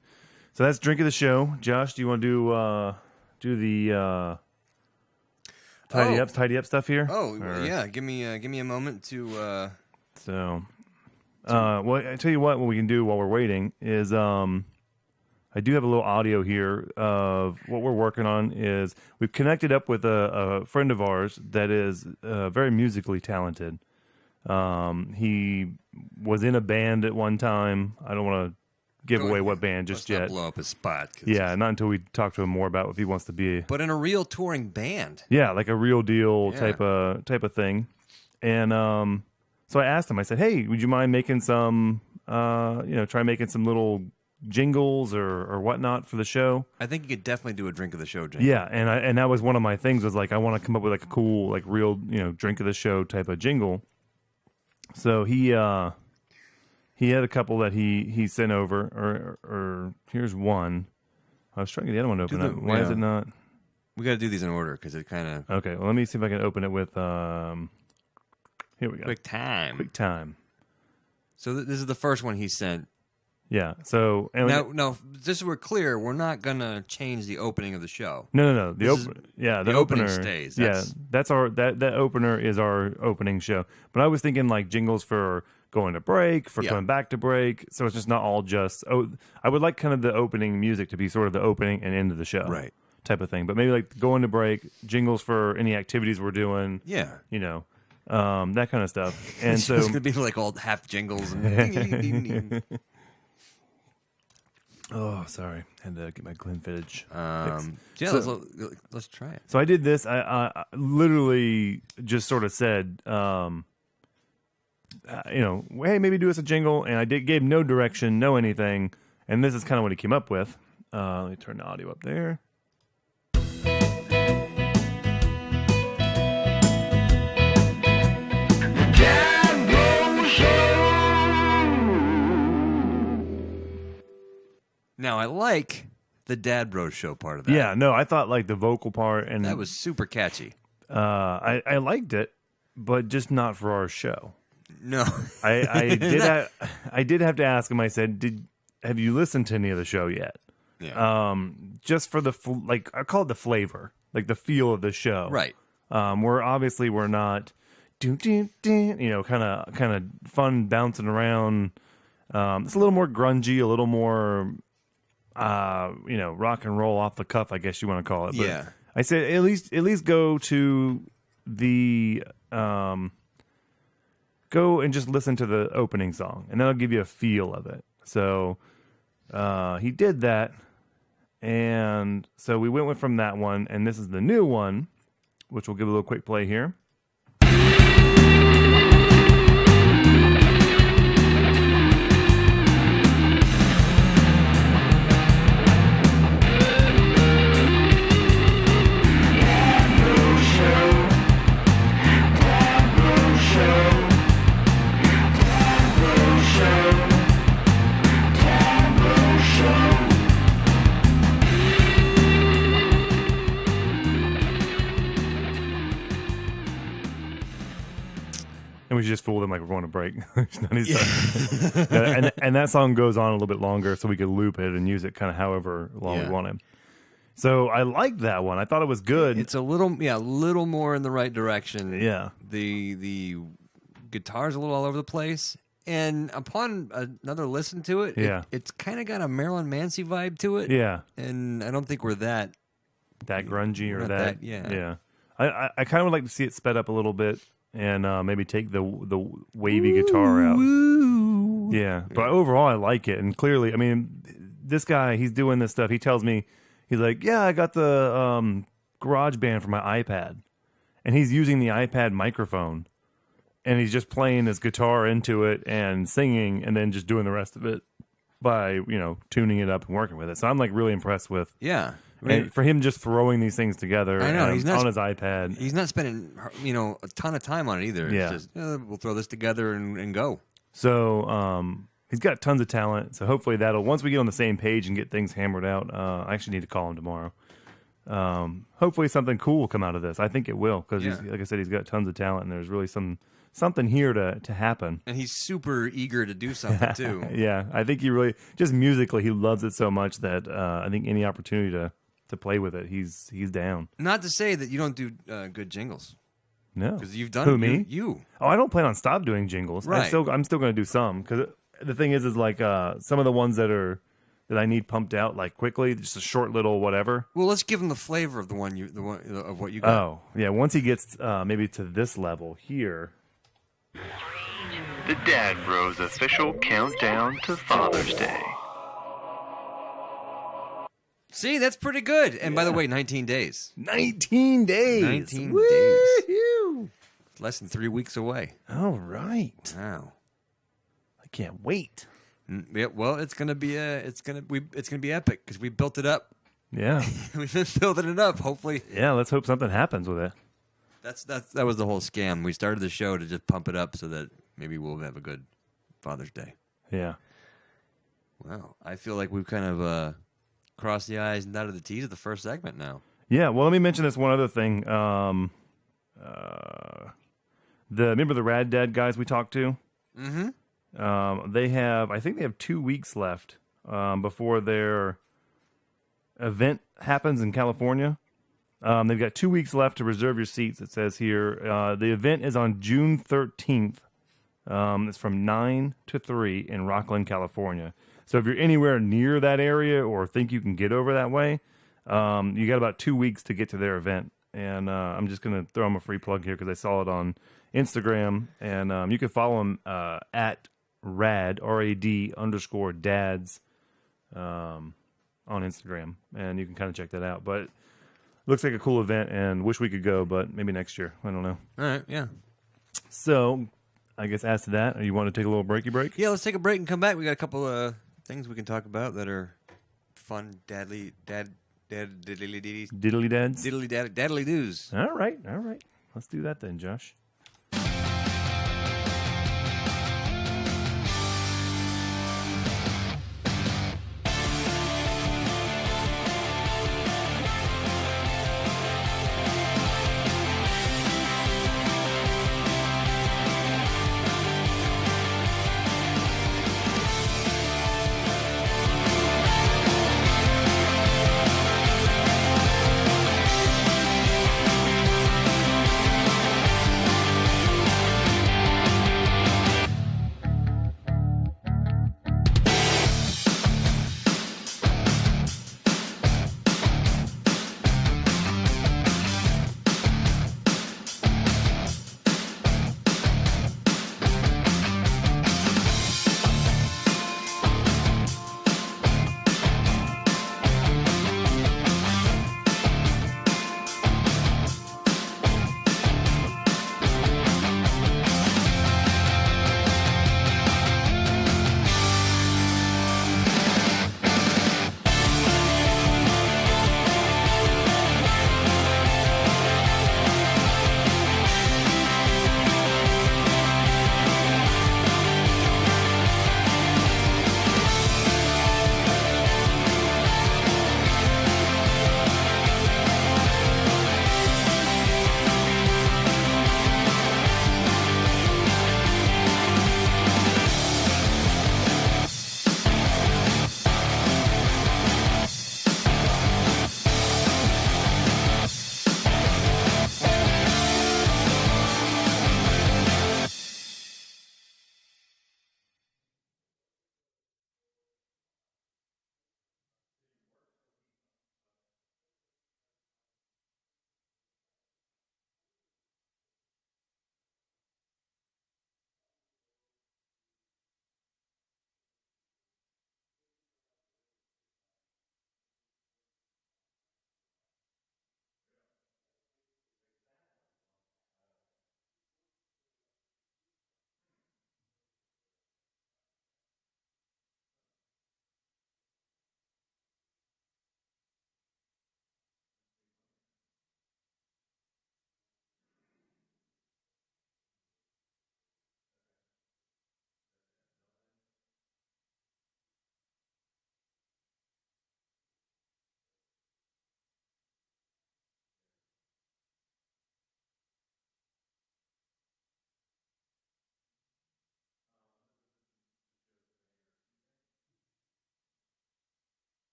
So that's drink of the show. Josh, do you want to do the tidy up stuff here? Oh, yeah. Give me a moment to. Well, I tell you what we can do while we're waiting is I do have a little audio here of what we're working on. Is we've connected up with a friend of ours that is very musically talented. He was in a band at one time. I don't want to give away what band just yet. Blow up his spot. Yeah, not until we talk to him more about if he wants to be. But in a real touring band. Yeah, like a real deal type of thing. And so I asked him. I said, "Hey, would you mind making some? Try making some little jingles or whatnot for the show?" I think you could definitely do a drink of the show jingle. Yeah, and that was one of my things. Was like I want to come up with like a cool, like real, drink of the show type of jingle. So he had a couple that he sent over, or here's one. I was trying to get the other one to open up. Why is it not? We got to do these in order because it kind of. Okay, well, let me see if I can open it with. Here we go. Quick time. So this is the first one he sent. Yeah. So now, just so we're clear, we're not gonna change the opening of the show. No. The opening opener stays. That's our that opener is our opening show. But I was thinking like jingles for going to break, for coming back to break. So it's just not all just. Oh, I would like kind of the opening music to be sort of the opening and end of the show, right? Type of thing. But maybe like going to break, jingles for any activities we're doing. Yeah. That kind of stuff. And so it's gonna be like all half jingles. And oh, sorry. Had to get my Glenfiddich. Let's try it. So I did this. I literally just sort of said, hey, maybe do us a jingle. And I gave no direction, no anything. And this is kind of what he came up with. Let me turn the audio up there. Now, I like the Dad Bro Show part of that. Yeah, no, I thought like the vocal part and that was super catchy. I liked it, but just not for our show. No, I did have to ask him. I said, have you listened to any of the show yet? Yeah. Just for the I call it the flavor, like the feel of the show, right? We're not, kind of fun bouncing around. It's a little more grungy, a little more. Rock and roll off the cuff, I guess you want to call it. But yeah. I said at least go to the go and just listen to the opening song, and that'll give you a feel of it. So he did that, and so we went from that one, and this is the new one, which we'll give a little quick play here. And we just fool them like we're going to break. and that song goes on a little bit longer, so we could loop it and use it kind of however long we wanted. So I liked that one. I thought it was good. It's a little more in the right direction. Yeah. The guitar's a little all over the place, And upon another listen to it, Yeah. it's kind of got a Marilyn Manson vibe to it. Yeah. And I don't think we're that Grungy We're or not that. that- yeah. Yeah. I kind of would like to see it sped up a little bit and maybe take the wavy guitar out. Yeah. But overall, I like it. And clearly, I mean, this guy, he's doing this stuff. He tells me, he's like, yeah, I got the GarageBand for my iPad. And he's using the iPad microphone. And he's just playing his guitar into it and singing and then just doing the rest of it by, tuning it up and working with it. So I'm like really impressed with Yeah. I mean, and for him just throwing these things together I know, he's not- on his iPad. he's not spending, a ton of time on it either. Yeah. It's just, we'll throw this together and go. So he's got tons of talent. So hopefully once we get on the same page and get things hammered out, I actually need to call him tomorrow. Hopefully something cool will come out of this. I think it will because, like I said, he's got tons of talent and there's really something here to happen. And he's super eager to do something, too. Yeah, I think he really, just musically, he loves it so much that I think any opportunity to play with it, he's down. Not to say that you don't do good jingles. No. Because you've done Who, me? You. Oh, I don't plan on stop doing jingles. Right. I'm still going to do some because the thing is like some of the ones that I need pumped out like quickly, just a short little whatever. Well, let's give him the flavor of the one of what you got. Oh, yeah. Once he gets maybe to this level here. The Dad Bros official countdown to Father's Day. See, that's pretty good. And by the way, 19 days. 19 days. 19 days. Woo-hoo. Less than 3 weeks away. All right. Wow. I can't wait. Yeah, well, it's gonna be epic because we built it up. Yeah. We've been building it up. Hopefully, Yeah. Let's hope something happens with it. that was the whole scam. We started the show to just pump it up so that maybe we'll have a good Father's Day. Yeah. Wow, I feel like we've kind of crossed the I's and dotted the T's of the first segment now. Yeah. Well, let me mention this one other thing. Remember the Rad Dad guys we talked to? Mm-hmm. I think they have 2 weeks left before their event happens in California. They've got 2 weeks left to reserve your seats, it says here. The event is on June 13th. It's from 9 to 3 in Rockland, California. So if you're anywhere near that area or think you can get over that way, you got about 2 weeks to get to their event. And I'm just going to throw them a free plug here because I saw it on Instagram. And you can follow them at rad, R-A-D _dads on Instagram. And you can kind of check that out. But looks like a cool event and wish we could go, but maybe next year. I don't know. All right, yeah. So I guess as to that, you want to take a little break? Yeah, let's take a break and come back. We got a couple of things we can talk about that are fun, diddly doos. All right. Let's do that then, Josh.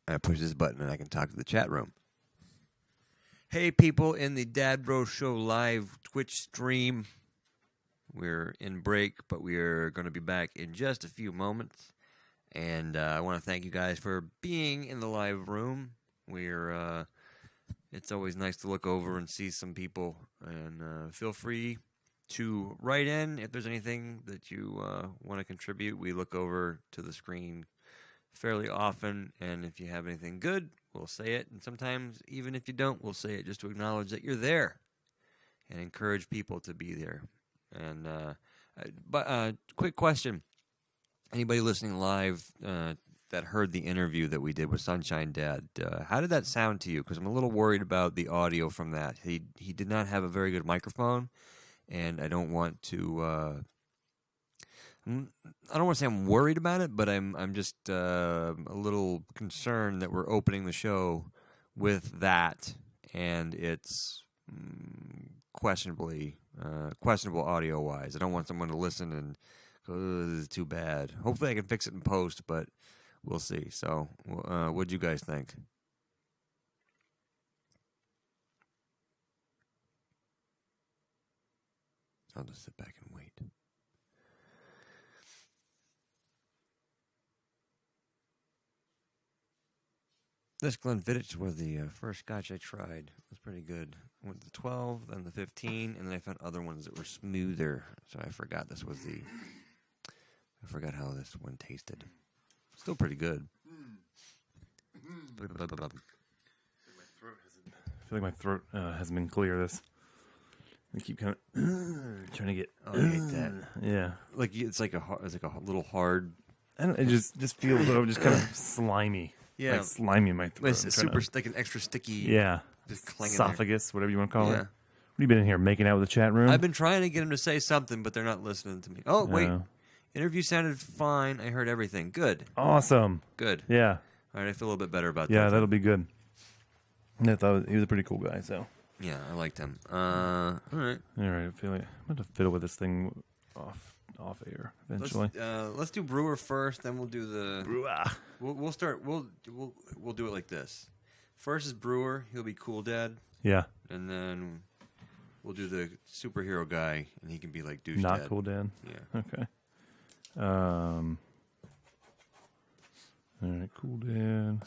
I push this button and I can talk to the chat room. Hey, people in the Dad Bro Show live Twitch stream. We're in break, but we are going to be back in just a few moments. And I want to thank you guys for being in the live room. It's always nice to look over and see some people. And feel free to write in if there's anything that you want to contribute. We look over to the screen fairly often, and if you have anything good, we'll say it. And sometimes, even if you don't, we'll say it just to acknowledge that you're there and encourage people to be there. And quick question: anybody listening live that heard the interview that we did with Sunshine Dad, how did that sound to you? Because I'm a little worried about the audio from that. He did not have a very good microphone, and I don't want to. I don't want to say I'm worried about it, but I'm just a little concerned that we're opening the show with that, and it's questionable audio wise. I don't want someone to listen and go, "Oh, this is too bad." Hopefully, I can fix it in post, but we'll see. So, what do you guys think? I'll just sit back and wait. This Glenfiddich was the first scotch I tried. It was pretty good. I went to the 12, then the 15, and then I found other ones that were smoother. So I forgot I forgot how this one tasted. Still pretty good. I feel like my throat hasn't been clear. I keep kind of trying to get. Oh, I hate that. Yeah, Like it's like a little hard. I don't. It just feels just kind of slimy. Yeah, like slimy in my throat. It's super like an extra sticky. Yeah, just clanging esophagus, whatever you want to call it. Yeah. What have you been in here making out with the chat room? I've been trying to get him to say something, but they're not listening to me. Oh wait, interview sounded fine. I heard everything. Good. Awesome. Good. Yeah. All right, I feel a little bit better about that. Yeah, that'll be good. I thought he was a pretty cool guy. So. Yeah, I liked him. All right. All right. I feel like I'm going to fiddle with this thing off air eventually. Let's do Brewer first, then we'll do the Brewer. We'll start. We'll do it like this. First is Brewer. He'll be Cool Dad. Yeah. And then we'll do the superhero guy, and he can be like Douche Not Dad. Cool Dad. Yeah. Okay. All right. Cool Dad.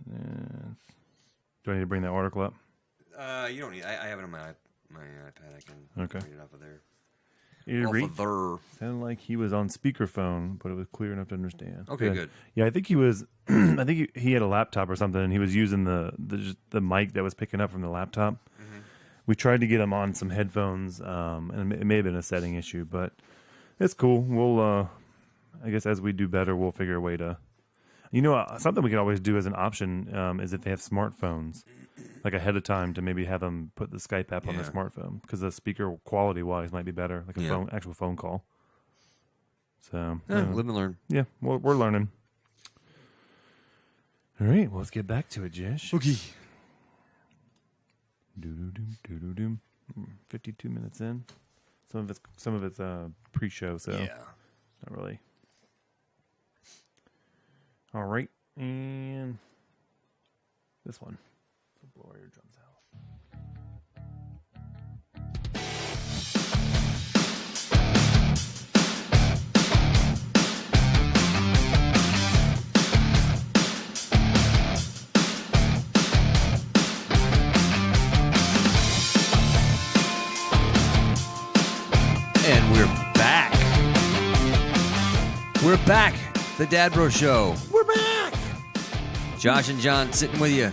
And do I need to bring that article up? You don't need. I have it on my iPad. I can read it off of there. Sounded like he was on speakerphone, but it was clear enough to understand. Okay, good. Yeah, I think he was. I think he had a laptop or something, and he was using the mic that was picking up from the laptop. Mm-hmm. We tried to get him on some headphones, and it may have been a setting issue, but it's cool. We'll, I guess, as we do better, we'll figure a way to. Something we can always do as an option is if they have smartphones, like ahead of time, to maybe have them put the Skype app on their smartphone, because the speaker quality-wise might be better, like a actual phone call. So live and learn. Yeah, we're learning. All right, well, let's get back to it, Jish. Okay. 52 minutes in. Some of it's pre-show, so yeah, not really. All right, and this one. So blow our eardrums out. And we're back. We're back. The Dad Bro Show. We're back. Josh and John sitting with you.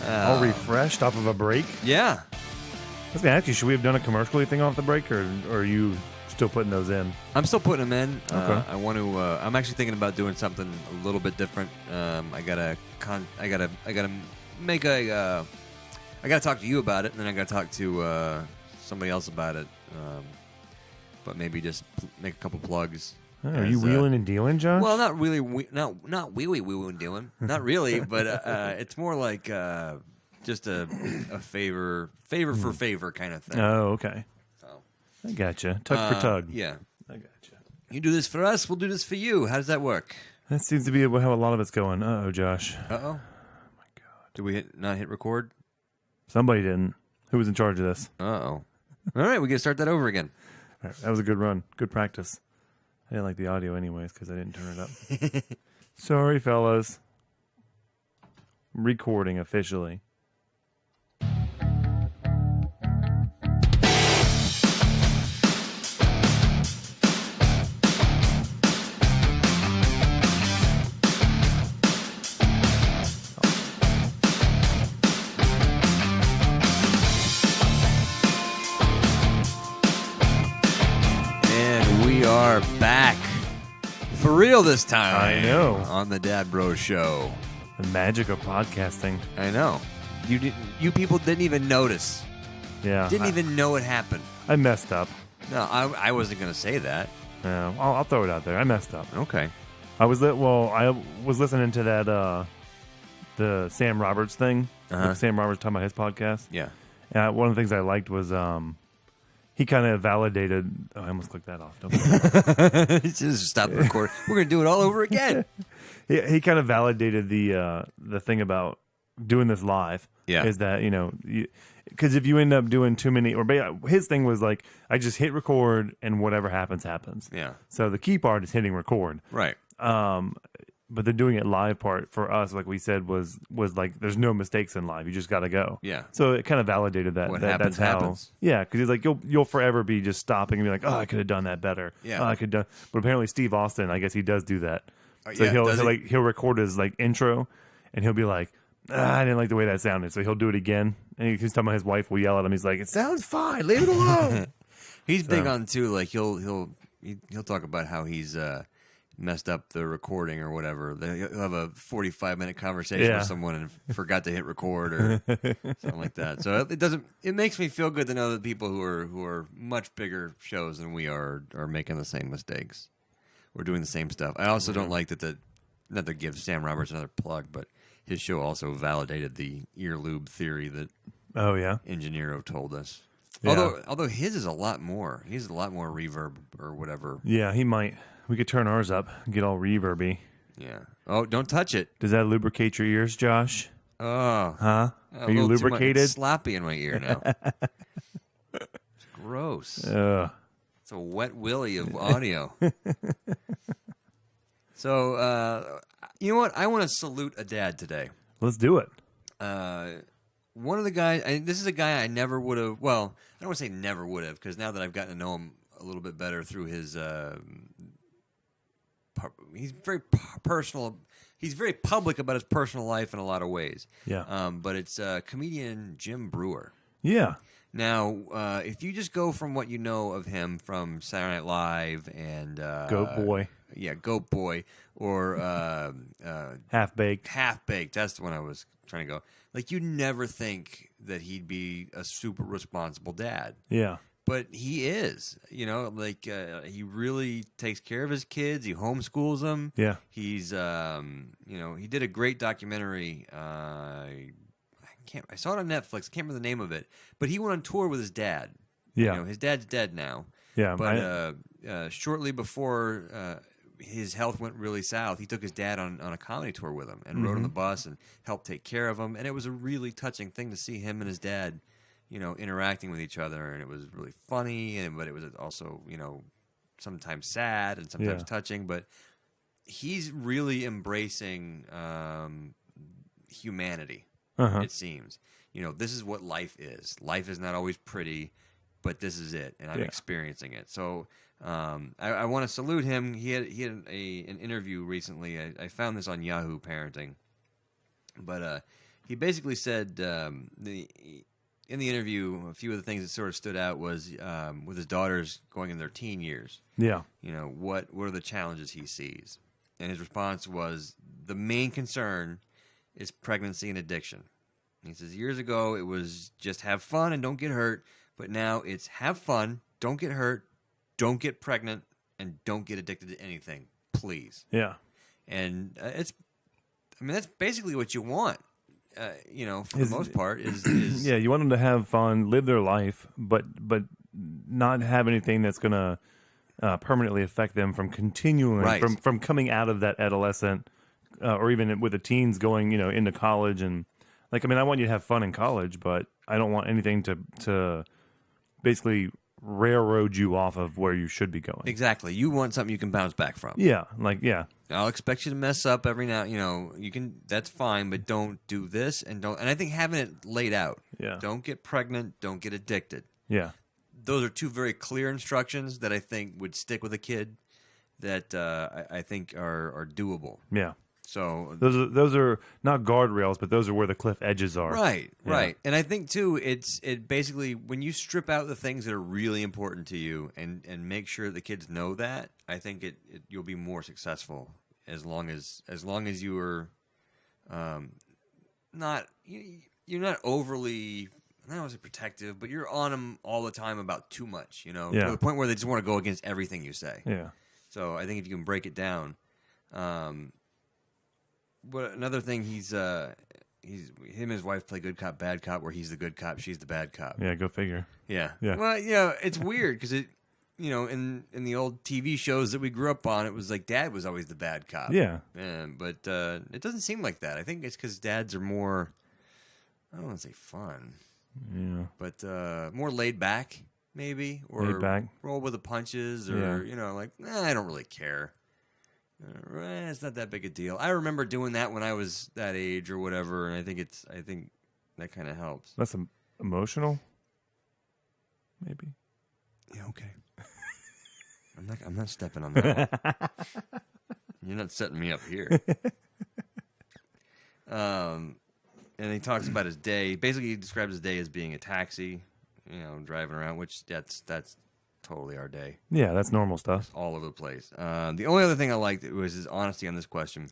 All refreshed off of a break. Yeah. I was gonna ask you, should we have done a commercial thing off the break, or are you still putting those in? I'm still putting them in. Okay. I want to. I'm actually thinking about doing something a little bit different. I gotta make a. I gotta talk to you about it, and then I gotta talk to somebody else about it. But maybe just make a couple plugs. Oh, are you wheeling and dealing, Josh? Well, not really. Not wheelie and dealing. Not really. But it's more like just a favor for favor kind of thing. Oh, okay. So I gotcha. Tug for tug. Yeah. I gotcha. You do this for us, we'll do this for you. How does that work? That seems to be how a lot of it's going. Uh-oh, Josh. Uh-oh. Oh, my God. Did we not hit record? Somebody didn't. Who was in charge of this? Uh-oh. All right, we got to start that over again. All right, that was a good run. Good practice. I didn't like the audio anyways because I didn't turn it up. Sorry, fellas. Recording officially. Are back for real this time. I know. On the Dad Bro Show. The magic of podcasting. I know. You people didn't even notice. Yeah. Didn't even know it happened. I messed up. No, I wasn't going to say that. Yeah, I'll throw it out there. I messed up. Okay. I was listening to that the Sam Roberts thing. Like Sam Roberts talking about his podcast. Yeah. And one of the things I liked was he kind of validated. Oh, I almost clicked that off. Don't Just stop the record. We're going to do it all over again. He kind of validated the thing about doing this live. Yeah. Is that, because if you end up doing too many, or his thing was like, I just hit record and whatever happens, happens. Yeah. So the key part is hitting record. Right. But the doing it live part for us, like we said, was like there's no mistakes in live. You just got to go. Yeah. So it kind of validated that. What that's how. happens. Yeah, because he's like you'll forever be just stopping and be like, oh, I could have done that better. Yeah. Oh, I could done. But apparently Steve Austin, I guess he does do that. So yeah, he'll record his like intro, and he'll be like, I didn't like the way that sounded. So he'll do it again, and he's talking about his wife will yell at him. He's like, it sounds fine. Leave it alone. He's big on too. Like he'll talk about how he's messed up the recording or whatever. He'll have a 45-minute conversation with someone and forgot to hit record or something like that. So it makes me feel good to know that people who are much bigger shows than we are making the same mistakes. We're doing the same stuff. I also don't like that not to give Sam Roberts another plug, but his show also validated the ear lube theory that Ingenero told us. Yeah. Although his is a lot more. He has a lot more reverb or whatever. Yeah, he might. We could turn ours up and get all reverby. Yeah. Oh, don't touch it. Does that lubricate your ears, Josh? Oh. Huh? Are you lubricated? It's sloppy in my ear now. It's gross. It's a wet willy of audio. So, you know what? I want to salute a dad today. Let's do it. One of the guys, this is a guy I never would have, well, I don't want to say never would have, because now that I've gotten to know him a little bit better through his, he's very personal, he's very public about his personal life in a lot of ways. Yeah. But it's comedian Jim Brewer. Yeah. Now, if you just go from what you know of him from Saturday Night Live and Goat Boy. Yeah, Goat Boy, or Half Baked. Half Baked. That's the one I was trying to go. Like, you never think that he'd be a super responsible dad. Yeah. But he is. He really takes care of his kids. He homeschools them. Yeah. He's, he did a great documentary. I saw it on Netflix. I can't remember the name of it. But he went on tour with his dad. Yeah. His dad's dead now. Yeah. But shortly before his health went really south, he took his dad on a comedy tour with him and rode on the bus and helped take care of him. And it was a really touching thing to see him and his dad, interacting with each other. And it was really funny, but it was also, sometimes sad and sometimes touching. But he's really embracing humanity, it seems. This is what life is. Life is not always pretty, but this is it, and I'm experiencing it. So I want to salute him. He had an interview recently. I found this on Yahoo Parenting, but he basically said in the interview, a few of the things that sort of stood out was with his daughters going in their teen years. Yeah. What are the challenges he sees? And his response was, the main concern is pregnancy and addiction. He says, years ago, it was just have fun and don't get hurt. But now it's have fun, don't get hurt, don't get pregnant, and don't get addicted to anything, please. Yeah. And that's basically what you want, for the most part. Is yeah, you want them to have fun, live their life, but not have anything that's going to permanently affect them from continuing Right. from coming out of that adolescent or even with the teens going into college. And like, I mean, I want you to have fun in college, but I don't want anything to basically railroad you off of where you should be going. Exactly. You want something you can bounce back from. Yeah, I'll expect you to mess up every now. You can. That's fine, but don't do this and don't. And I think having it laid out. Yeah. Don't get pregnant. Don't get addicted. yeah, Those are two very clear instructions that I think would stick with a kid. That I think are doable. yeah. So Those are not guardrails, but those are where the cliff edges are. right, Yeah. right. And I think too, it basically when you strip out the things that are really important to you and make sure the kids know that, I think you'll be more successful as long as you are not you're not overly. I don't want to say protective, but you're on them all the time about too much, Yeah. to the point where they just want to go against everything you say. Yeah, So I think if you can break it down, but another thing, him and his wife play good cop, bad cop, where he's the good cop, she's the bad cop. yeah. Go figure. Yeah. Yeah. Well, it's weird because in the old TV shows that we grew up on, it was like dad was always the bad cop. Yeah, But it doesn't seem like that. I think it's because dads are more, I don't want to say fun, yeah. but more laid back, maybe, or Laid back. roll with the punches, or I don't really care. It's not that big a deal. I remember doing that when I was that age or whatever, and I think that kind of helps. That's emotional. Maybe. Yeah, okay. I'm not stepping on that one. You're not setting me up here. And he talks about his day. Basically, he describes his day as being a taxi, driving around, which that's totally our day. Yeah, that's normal stuff. All over the place. The only other thing I liked was his honesty on this question,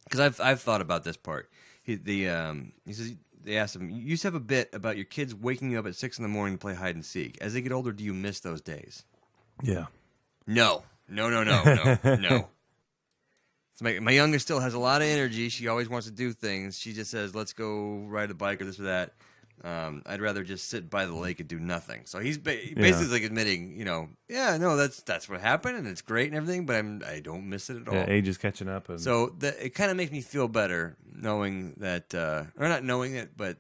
because I've thought about this part. He says they asked him, "You used to have a bit about your kids waking you up at 6 a.m. to play hide and seek. As they get older, do you miss those days?" Yeah. No. So my youngest still has a lot of energy. She always wants to do things. She just says, "Let's go ride a bike" or this or that. I'd rather just sit by the lake and do nothing. So he's basically like admitting, that's what happened and it's great and everything, but I don't miss it at all. Yeah, age is catching up. And... So it kind of makes me feel better knowing that, or not knowing it, but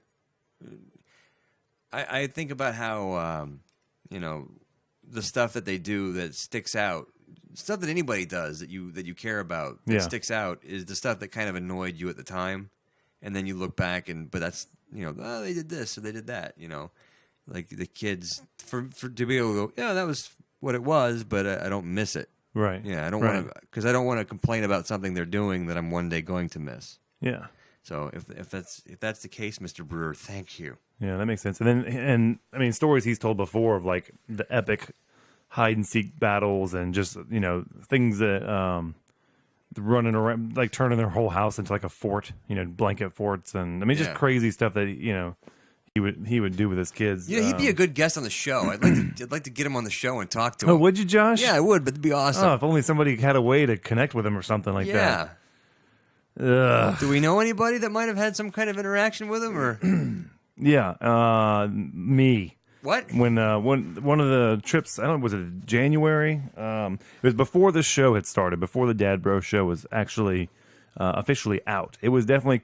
I think about how, the stuff that they do that sticks out, stuff that anybody does that you care about that sticks out is the stuff that kind of annoyed you at the time. And then you look back but that's, they did this or they did that, like the kids for to be able to go, yeah, that was what it was, but I don't miss it. Right. Yeah. I don't want to, because I don't want to complain about something they're doing that I'm one day going to miss. Yeah. So if that's the case, Mr. Brewer, thank you. Yeah, that makes sense. And I mean, stories he's told before of like the epic hide and seek battles and just, things that, running around, like turning their whole house into like a fort, blanket forts, and I mean just crazy stuff that he would do with his kids. Yeah, he'd be a good guest on the show. I'd like to get him on the show and talk to him. Oh, would you, Josh? Yeah, I would, but it'd be awesome. Oh, if only somebody had a way to connect with him or something like that. Yeah. Do we know anybody that might have had some kind of interaction with him, or? Yeah, me. What? When one of the trips, I don't know, was it January? It was before the show had started, before the Dad Bro show was actually officially out. It was definitely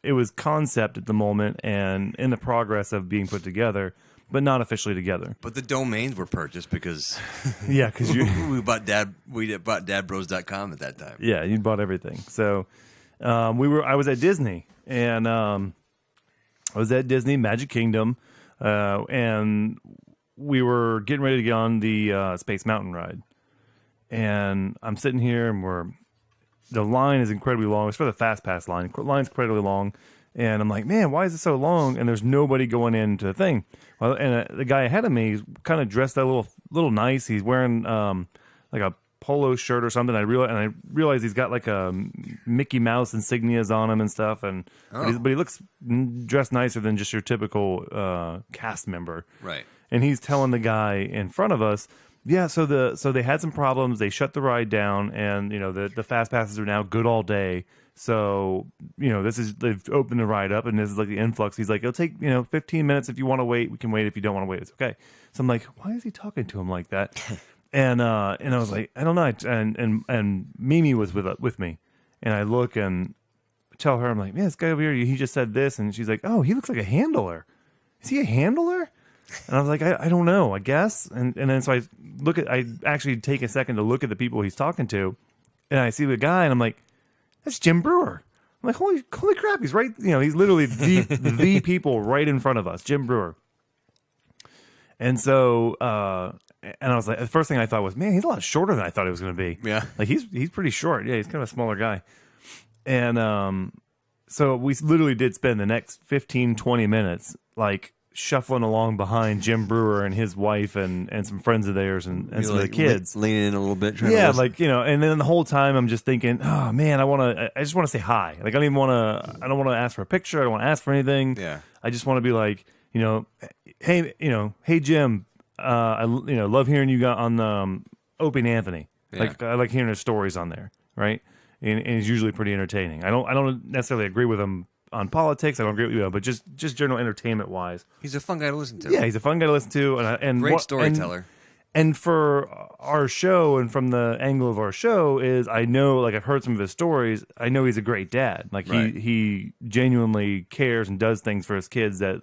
it was concept at the moment and in the progress of being put together, but not officially together. But the domains were purchased because yeah, because we bought dadbros.com at that time. Yeah, you bought everything. So I was at Disney, and I was at Disney Magic Kingdom. And we were getting ready to get on the Space Mountain ride. And I'm sitting here, and the line is incredibly long. It's for the Fast Pass line. The line's incredibly long. And I'm like, man, why is it so long? And there's nobody going into the thing. Well, and the guy ahead of me is kind of dressed a little nice. He's wearing like a polo shirt or something. I realized he's got like a Mickey Mouse insignias on him and stuff, but he looks dressed nicer than just your typical cast member. Right. And he's telling the guy in front of us, yeah, so they had some problems. They shut the ride down, and the fast passes are now good all day. So they've opened the ride up, and this is like the influx. He's like, it'll take 15 minutes if you want to wait. We can wait if you don't want to wait. It's okay. So I'm like, why is he talking to him like that? And I was like, I don't know. And Mimi was with me, and I look and tell her, I'm like, man, this guy over here, he just said this, and she's like, oh, he looks like a handler. Is he a handler? And I was like, I don't know, I guess. And then so I actually take a second to look at the people he's talking to, and I see the guy, and I'm like, that's Jim Brewer. I'm like, holy crap, he's right. He's literally the people right in front of us, Jim Brewer. And so, and I was like, the first thing I thought was, man, he's a lot shorter than I thought he was going to be. Yeah. Like he's pretty short. Yeah, he's kind of a smaller guy. And so we literally did spend the next 15, 20 minutes like shuffling along behind Jim Brewer and his wife and some friends of theirs and some of the kids. Leaning in a little bit. Yeah, like, and then the whole time I'm just thinking, oh man, I just want to say hi. Like I don't want to ask for a picture. I don't want to ask for anything. Yeah. I just want to be like, hey Jim, I love hearing you got on Opie and Anthony. Yeah. Like I like hearing his stories on there, right? And he's usually pretty entertaining. I don't necessarily agree with him on politics. I don't agree with you, but just general entertainment wise, he's a fun guy to listen to. Yeah, he's a fun guy to listen to, and great storyteller. And for our show, and from the angle of our show, is I know, like I've heard some of his stories. I know he's a great dad. Like right. he genuinely cares and does things for his kids that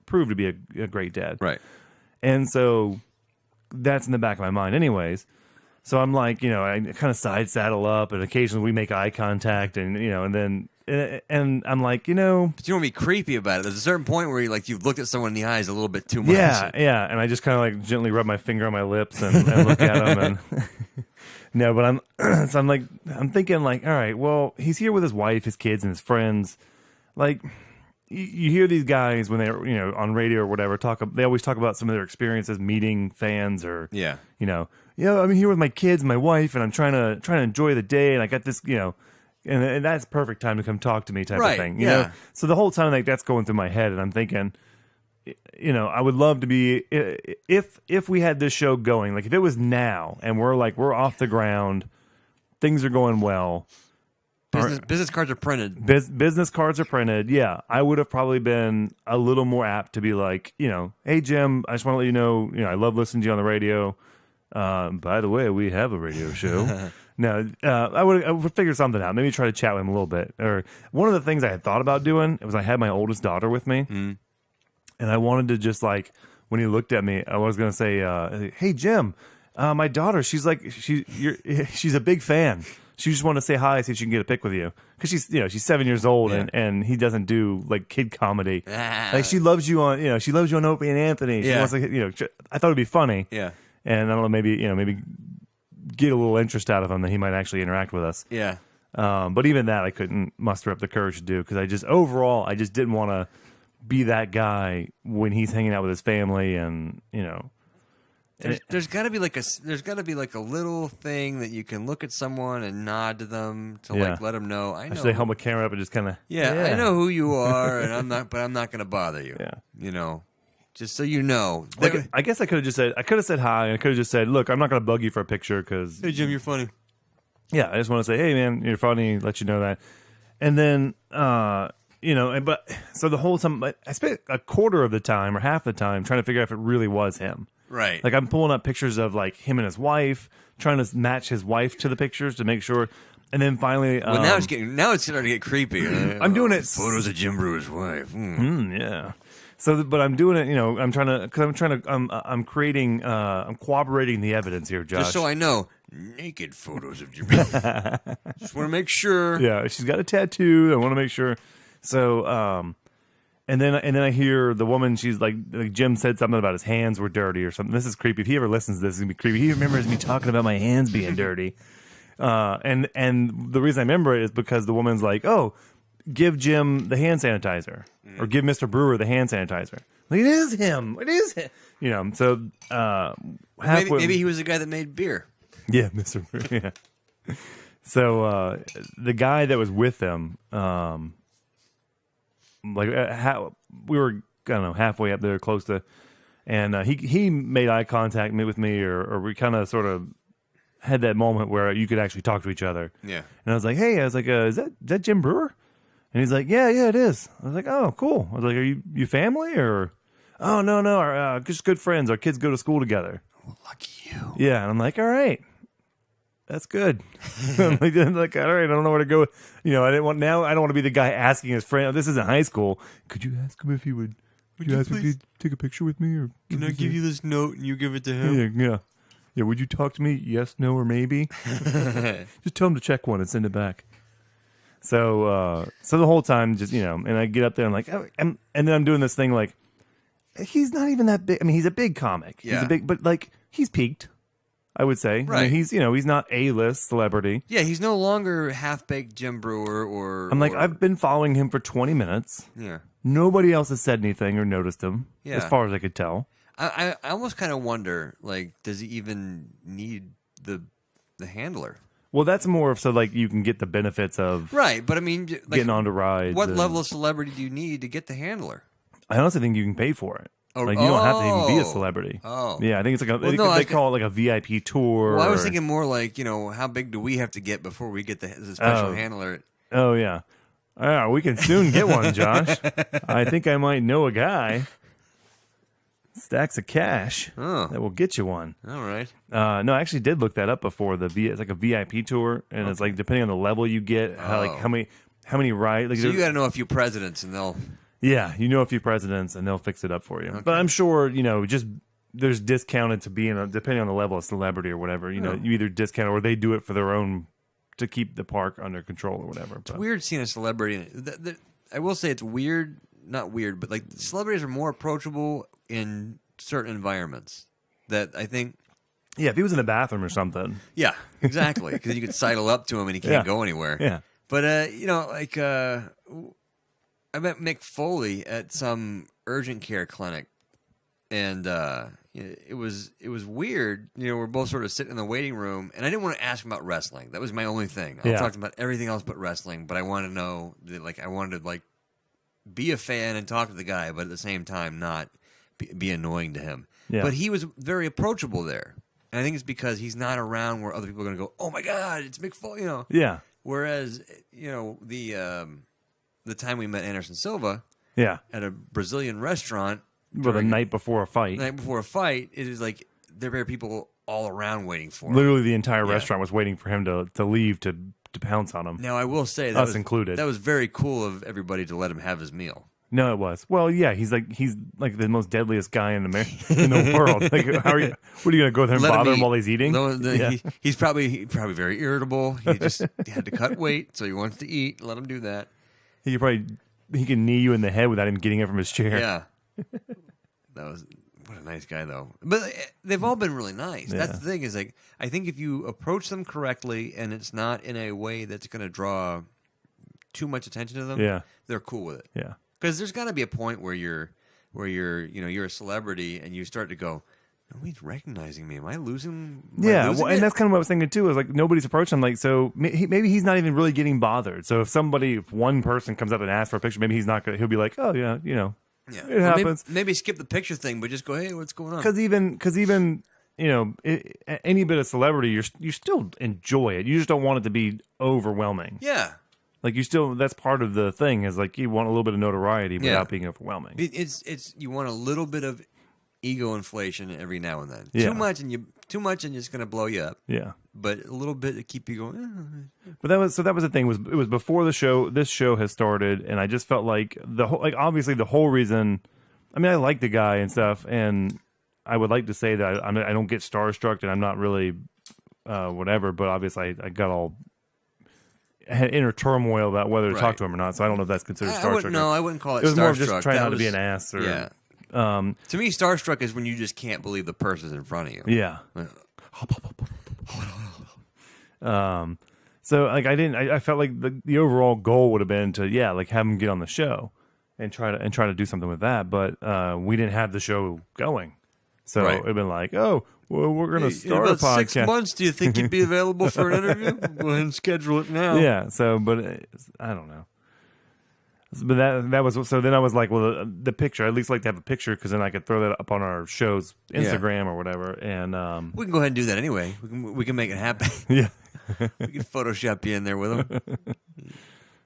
prove to be a great dad. Right. And so that's in the back of my mind, anyways. So I'm like, I kind of side saddle up, and occasionally we make eye contact, and and then. And I'm like, But you don't want to be creepy about it. There's a certain point where you've looked at someone in the eyes a little bit too much. Yeah. And I just kind of like gently rub my finger on my lips and look at him. And no, but I'm thinking like, all right, well, he's here with his wife, his kids, and his friends. Like, you hear these guys when they're on radio or whatever they always talk about some of their experiences meeting fans or I'm here with my kids and my wife, and I'm trying to enjoy the day, and I got this And that's perfect time to come talk to me type of thing. You know? So the whole time like that's going through my head, and I'm thinking, I would love to be if we had this show going, like if it was now and we're off the ground, things are going well. Business cards are printed. Business cards are printed. Yeah, I would have probably been a little more apt to be like, hey Jim, I just want to let you know, I love listening to you on the radio. By the way, we have a radio show. No, I would figure something out. Maybe try to chat with him a little bit. Or one of the things I had thought about doing was I had my oldest daughter with me, and I wanted to just like when he looked at me, I was going to say, "Hey Jim, my daughter, she's a big fan. She just wanted to say hi, see if she can get a pic with you because she's 7 years old and he doesn't do like kid comedy. Like she loves you on Opie and Anthony. She wants to, I thought it'd be funny. Yeah, and I don't know, maybe get a little interest out of him that he might actually interact with us. Yeah. But even that I couldn't muster up the courage to do because I just didn't want to be that guy when he's hanging out with his family and there's got to be like a little thing that you can look at someone and nod to them to like let them know. I know. Should they hold my camera up and just kind of I know who you are, and I'm not going to bother you. Yeah. Just so you know. Like, I guess I could have said hi, and I could have just said, look, I'm not going to bug you for a picture because... Hey, Jim, you're funny. Yeah, I just want to say, hey, man, you're funny, let you know that. And then, but so the whole time, I spent a quarter of the time or half the time trying to figure out if it really was him. Right. Like I'm pulling up pictures of like him and his wife, trying to match his wife to the pictures to make sure... And then finally, well, now it's starting to get creepy. I'm doing it. Photos of Jim Brewer's wife. Yeah. So, but I'm doing it. I'm creating. I'm corroborating the evidence here, Josh. Just so I know, naked photos of Jim Brewer. Just want to make sure. Yeah, she's got a tattoo. I want to make sure. So, and then I hear the woman. She's like Jim said something about his hands were dirty or something. This is creepy. If he ever listens to this, it's gonna be creepy. He remembers me talking about my hands being dirty. And the reason I remember it is because the woman's like, "Oh, give Jim the hand sanitizer, or give Mr. Brewer the hand sanitizer." Like, it is him. It is him. So maybe he was the guy that made beer. Yeah, Mr. Brewer. Yeah. So the guy that was with them, we were halfway up there, close to, and he made eye contact with me, or we kind of sort of had that moment where you could actually talk to each other. Yeah. And I was like, hey, is that Jim Brewer? And he's like, yeah, it is. I was like, oh, cool. I was like, are you family or? Oh, no, our just good friends. Our kids go to school together. Well, lucky you. Yeah, and I'm like, all right, that's good. I'm like, all right, I don't know where to go. I don't want to be the guy asking his friend. Oh, this isn't high school. Could you ask him if he would? Would you ask him if he'd take a picture with me, or can I give you this note and you give it to him? Yeah. Would you talk to me? Yes, no, or maybe. Just tell him to check one and send it back. So the whole time, just and I get up there, and I'm like, and then I'm doing this thing like, he's not even that big. I mean, he's a big comic. Yeah. He's a big, but like he's peaked, I would say. Right. I mean, he's not A-list celebrity. Yeah, he's no longer half-baked Jim Brewer or... I'm like, I've been following him for 20 minutes. Yeah. Nobody else has said anything or noticed him, Yeah. as far as I could tell. I almost kind of wonder, like, does he even need the handler? Well, that's more of so like you can get the benefits of Right, but I mean... Like, getting onto rides. what level of celebrity do you need to get the handler? I honestly think you can pay for it. Oh, Like you don't have to even be a celebrity. Oh. Yeah, I think it's like Well, they call it like a VIP tour. Well, I was thinking more like, how big do we have to get before we get the special handler? Oh, yeah. We can soon get one, Josh. I think I might know a guy. Stacks of cash that will get you one. All right. No, I actually did look that up before. It's like a VIP tour, and it's like depending on the level you get, how many rides. Like, So you got to know a few presidents, and they'll... Yeah, a few presidents, and they'll fix it up for you. Okay. But I'm sure, just there's discounted to being depending on the level of celebrity or whatever. You either discount or they do it for their own to keep the park under control or whatever. It's weird seeing a celebrity. I will say it's weird, not weird, but like celebrities are more approachable in certain environments. That I think. Yeah, if he was in the bathroom or something. Yeah, exactly. Because you could sidle up to him and he can't go anywhere. Yeah. But I met Mick Foley at some urgent care clinic, and it was weird. We're both sort of sitting in the waiting room, and I didn't want to ask him about wrestling. That was my only thing. I talked about everything else but wrestling, but I wanted to know that, I wanted to be a fan and talk to the guy, but at the same time not be annoying to him. Yeah. But he was very approachable there, and I think it's because he's not around where other people are going to go, "Oh my God, it's Mick Foley," Yeah. Whereas the time we met Anderson Silva at a Brazilian restaurant. The night before a fight. It is like there were people all around waiting for him. Literally the entire restaurant was waiting for him to leave to pounce on him. Now, I will say us included. That was very cool of everybody to let him have his meal. No, it was. Well, yeah, he's like the most deadliest guy in the world. Like, what are you going to go there and bother him while he's eating? He's probably very irritable. He had to cut weight, so he wants to eat. Let him do that. He can knee you in the head without him getting up from his chair. Yeah. What a nice guy, though. But they've all been really nice. Yeah. That's the thing is, I think if you approach them correctly and it's not in a way that's going to draw too much attention to them, they're cool with it. Yeah. Because there's got to be a point where you're a celebrity and you start to go, nobody's recognizing me. Am I losing? And that's kind of what I was thinking too. Is like nobody's approaching him. Like, so maybe he's not even really getting bothered. So if one person comes up and asks for a picture, maybe he's not gonna. He'll be like, oh yeah, it happens. Maybe skip the picture thing, but just go, hey, what's going on? Because even any bit of celebrity, you still enjoy it. You just don't want it to be overwhelming. Yeah. Like that's part of the thing is like you want a little bit of notoriety without being overwhelming. It's you want a little bit of ego inflation every now and then. Yeah. Too much and it's going to blow you up. Yeah. But a little bit to keep you going. But that was the thing it was before the show. This show has started, and I just felt like obviously the whole reason. I mean, I like the guy and stuff, and I would like to say that I don't get starstruck, and I'm not really whatever. But obviously, I got all inner turmoil about whether to talk to him or not. So I don't know if that's considered starstruck. I wouldn't call it. It was starstruck. more of just trying not to be an ass. Or, yeah. To me, starstruck is when you just can't believe the person's in front of you. Yeah. So like I felt like the overall goal would have been to have him get on the show and try to do something with that, but we didn't have the show going, so it'd been like, oh well, we're gonna start a podcast. 6 months. Do you think you'd be available for an interview? Go ahead and schedule it now. Yeah. So, but I don't know. But that was so. Then I was like, well, the picture. I'd at least like to have a picture because then I could throw that up on our show's Instagram or whatever. And we can go ahead and do that anyway. We can make it happen. Yeah, we can Photoshop you in there with him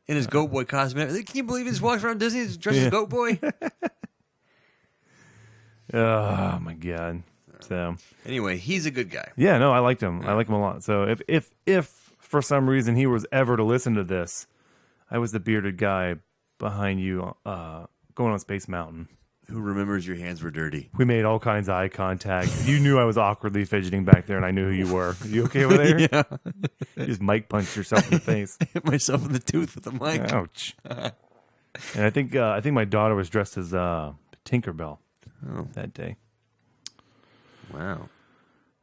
in his Goat Boy costume. Can you believe he just walks around Disney dressed as Goat Boy? Oh my god. So Anyway, he's a good guy. yeah, no, I liked him. I like him a lot. So if for some reason he was ever to listen to this, I was the bearded guy behind you, going on Space Mountain. Who remembers your hands were dirty? We made all kinds of eye contact. You knew I was awkwardly fidgeting back there, and I knew who you were. Are you okay over there? Yeah. You just mic punched yourself in the face. Hit myself in the tooth with the mic. Ouch. And I think my daughter was dressed as Tinkerbell that day. Wow.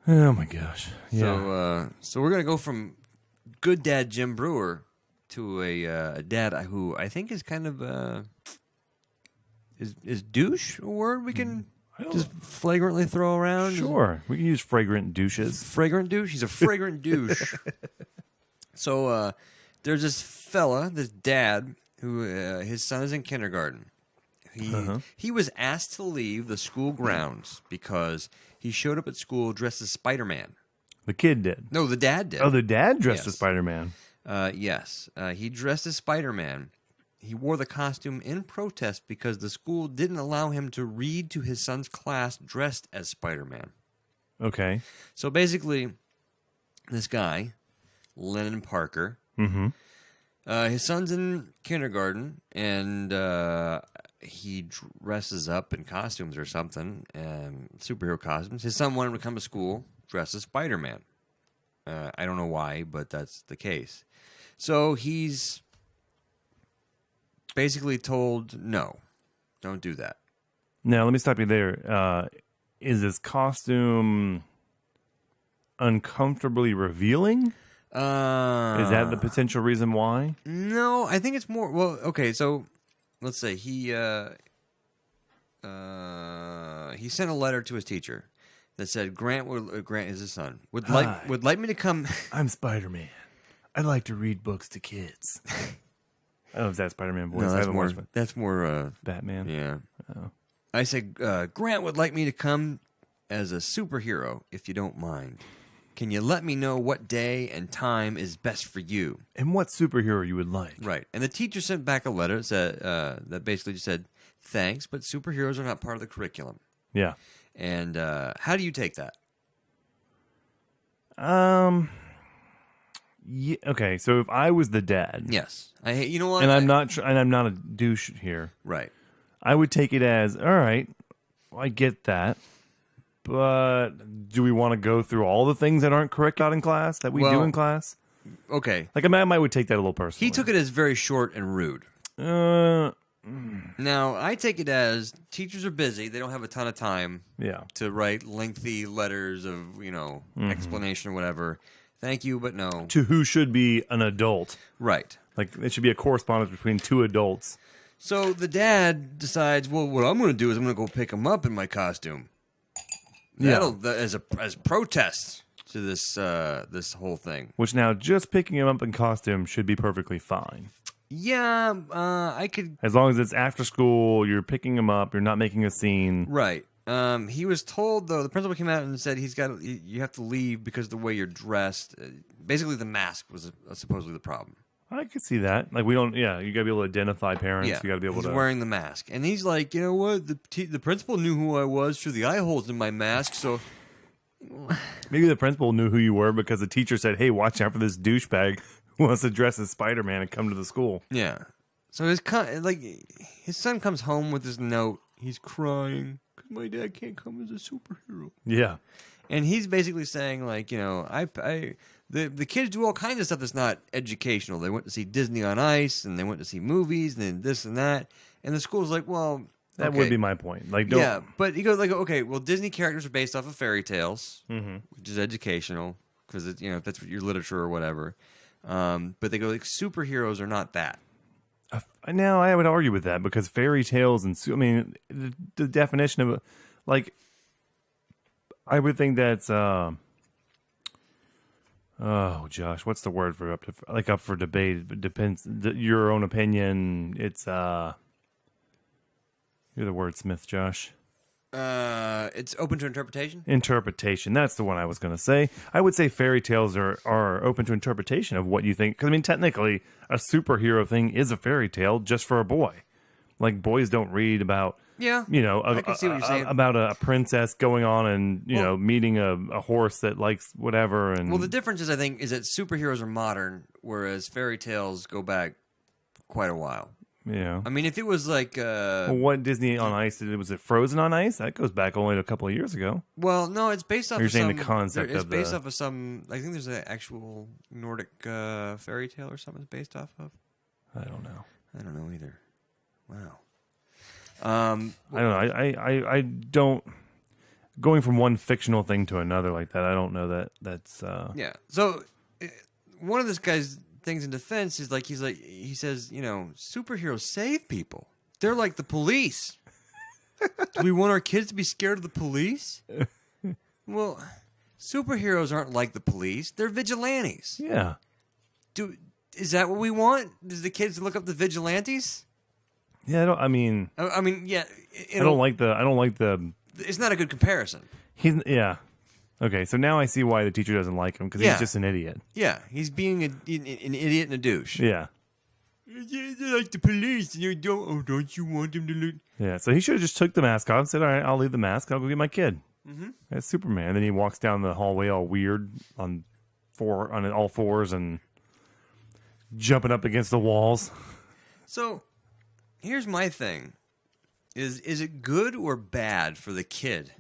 Oh my gosh. Yeah. So we're gonna go from good dad Jim Brewer to a dad who I think is kind of is douche a word we can just flagrantly throw around? Sure. We can use fragrant douches. Fragrant douche. He's a fragrant douche. So there's this fella, this dad, who his son is in kindergarten. He was asked to leave the school grounds because he showed up at school dressed as Spider-Man. The kid did. No, the dad did. Oh, the dad dressed Yes. as Spider-Man. Yes. He dressed as Spider-Man. He wore the costume in protest because the school didn't allow him to read to his son's class dressed as Spider-Man. Okay. So basically, this guy, Lennon Parker, his son's in kindergarten, and he dresses up in costumes or something, superhero costumes. His son wanted him to come to school dressed as Spider-Man. I don't know why, but that's the case. So he's basically told, no, don't do that. Now, let me stop you there. Is this costume uncomfortably revealing? Is that the potential reason why? No, I think it's more. Well, okay, so let's say he sent a letter to his teacher that said Grant is his son would like me to come. I'm Spider-Man. I like to read books to kids. I don't know if that's Spider-Man voice. No, that's more Batman. Yeah. I said Grant would like me to come as a superhero if you don't mind. Can you let me know what day and time is best for you? And what superhero you would like? Right. And the teacher sent back a letter that basically just said, thanks, but superheroes are not part of the curriculum. Yeah. And how do you take that? Yeah, okay, so if I was the dad, Yes. You know what? and I'm not a douche here, Right. I would take it as, all right, I get that, but do we want to go through all the things that aren't correct out in class that we do in class? Okay. Like, I might would take that a little personally. He took it as very short and rude. Now, I take it as teachers are busy. They don't have a ton of time to write lengthy letters of, explanation or whatever. Thank you, but no. To who should be an adult. Right. Like, it should be a correspondence between two adults. So the dad decides, well, what I'm going to do is I'm going to go pick him up in my costume. As protest to this whole thing. Which now, just picking him up in costume should be perfectly fine. Yeah, I could. As long as it's after school, you're picking him up, you're not making a scene. Right. He was told, though, the principal came out and said you have to leave because of the way you're dressed. Basically, the mask was supposedly the problem. I could see that. Like, you got to be able to identify parents. Yeah, You got to be able he's to. wearing the mask. And he's like, you know what? The principal knew who I was through the eye holes in my mask, so. Maybe the principal knew who you were because the teacher said, hey, watch out for this douchebag who wants to dress as Spider-Man and come to the school. Yeah. So his son comes home with this note. He's crying because my dad can't come as a superhero. Yeah. And he's basically saying, like, the kids do all kinds of stuff that's not educational. They went to see Disney on Ice, and they went to see movies, and then this and that. And the school's like, well, That okay. would be my point. Like, don't. Yeah, but he goes like, okay, well, Disney characters are based off of fairy tales, which is educational because that's your literature or whatever. But they go like, superheroes are not that. Now, I would argue with that because fairy tales and the definition of like, I would think that's oh, Josh, what's the word for up for debate? It depends. Your own opinion. It's you're the wordsmith, Josh. It's open to interpretation. Interpretation. That's the one I was going to say. I would say fairy tales are open to interpretation of what you think. Because, technically, a superhero thing is a fairy tale just for a boy. Like, boys don't read about Yeah. You know, I can see what you're saying. about a princess going on and meeting a horse that likes whatever. And Well, the difference is, I think, is that superheroes are modern, whereas fairy tales go back quite a while. yeah. I mean, if it was like, Well, what Disney on Ice did? Was it Frozen on Ice? That goes back only a couple of years ago. well, no, it's based off. Or you're of saying some, the concept It's of based the- off of some. I think there's an actual Nordic fairy tale or something it's based off of. I don't know. I don't know either. Wow. I don't know. I don't. Going from one fictional thing to another like that, I don't know that's. Yeah. So one of this guy's things in defense is he says, superheroes save people. They're like the police. Do we want our kids to be scared of the police? Well, superheroes aren't like the police. They're vigilantes. Yeah. Is that what we want? Does the kids look up the vigilantes? Yeah. I mean, yeah. I don't like the. It's not a good comparison. Yeah. Okay, so now I see why the teacher doesn't like him because Yeah. he's just an idiot. Yeah, he's being an idiot and a douche. Yeah. They're like the police. Don't you want them to look? Yeah. So he should have just took the mask off and said, "All right, I'll leave the mask. I'll go get my kid." Mm-hmm. That's Superman. And then he walks down the hallway all weird on all fours and jumping up against the walls. So, here's my thing: is it good or bad for the kid,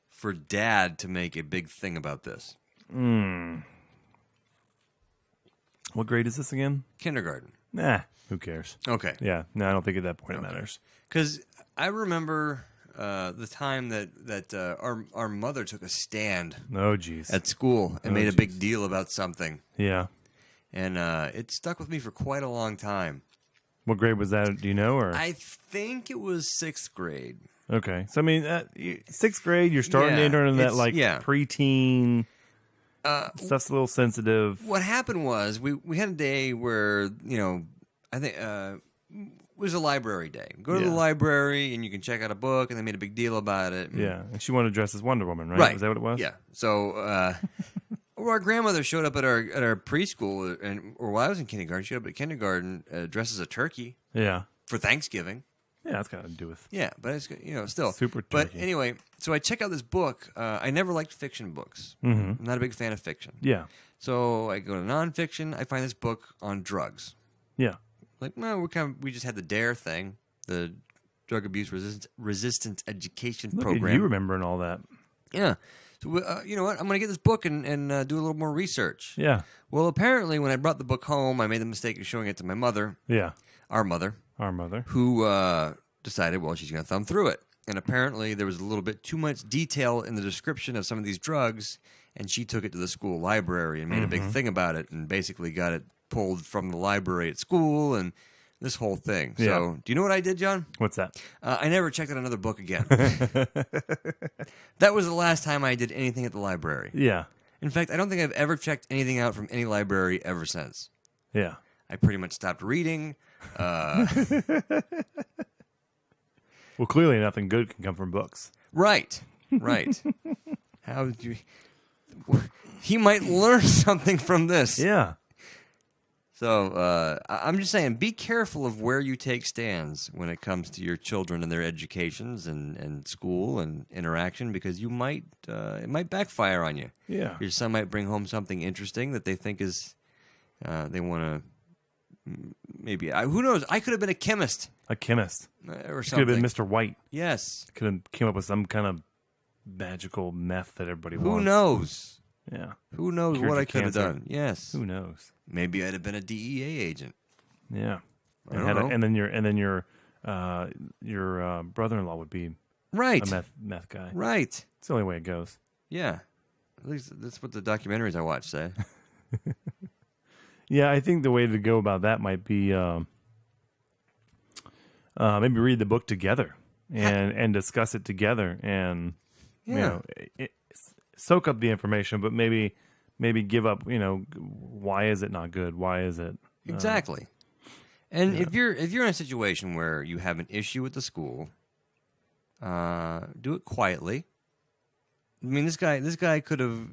for dad to make a big thing about this? What grade is this again? Kindergarten. Nah, who cares? Okay. Yeah, no, I don't think at that point it matters. Because I remember the time that our mother took a stand Oh, jeez. at school and made a big deal about something, Yeah. and it stuck with me for quite a long time. What grade was that? Do you know? Or I think it was 6th grade. okay, so I mean, 6th grade, you're starting to Yeah, enter into that it's- yeah. preteen. Stuff's a little sensitive. What happened was we had a day where I think it was a library day. Go to the Yeah. library and you can check out a book, and they made a big deal about it. Yeah, and she wanted to dress as Wonder Woman, right? Right. Is that what it was? Yeah. So our grandmother showed up at our preschool, or while I was in kindergarten, she showed up at kindergarten dressed as a turkey Yeah. for Thanksgiving. Yeah, that's got to do with. Yeah, but it's still Super But turkey. anyway, so I check out this book. I never liked fiction books. Mm-hmm. I'm not a big fan of fiction. Yeah. So I go to nonfiction. I find this book on drugs. Yeah. Like, well, we just had the DARE thing, the Drug Abuse Resistance Education Look Program. at you remembering all that. Yeah. So you know what? I'm going to get this book and do a little more research. Yeah. Well, apparently, when I brought the book home, I made the mistake of showing it to my mother, Yeah. our mother, Our mother. who decided, well, she's going to thumb through it. And apparently, there was a little bit too much detail in the description of some of these drugs, and she took it to the school library and made a big thing about it, and basically got it pulled from the library at school, and this whole thing. Yeah. So, do you know what I did, John? What's that? I never checked out another book again. That was the last time I did anything at the library. Yeah. In fact, I don't think I've ever checked anything out from any library ever since. Yeah. I pretty much stopped reading. Well, clearly nothing good can come from books. Right. How did you... He might learn something from this. Yeah. So I'm just saying, be careful of where you take stands when it comes to your children and their educations and school and interaction, because you might it might backfire on you. Yeah. Your son might bring home something interesting that they think is they want to maybe who knows? I could have been a chemist A chemist. or Could have something. been Mr. White. Yes. Could have came up with some kind of magical meth that everybody Who wants. knows? Yeah. Who knows Cured what your I could have cancer. done? Yes. Who knows? Maybe I'd have been a DEA agent. Yeah. I don't know. And then your brother-in-law would be Right. a meth guy. Right. It's the only way it goes. Yeah. At least that's what the documentaries I watch say. Yeah, I think the way to go about that might be maybe read the book together and discuss it together and Yeah. you know soak up the information, but maybe give up. Why is it not good? Why is it Exactly. And if you're in a situation where you have an issue with the school, do it quietly. I mean, this guy could have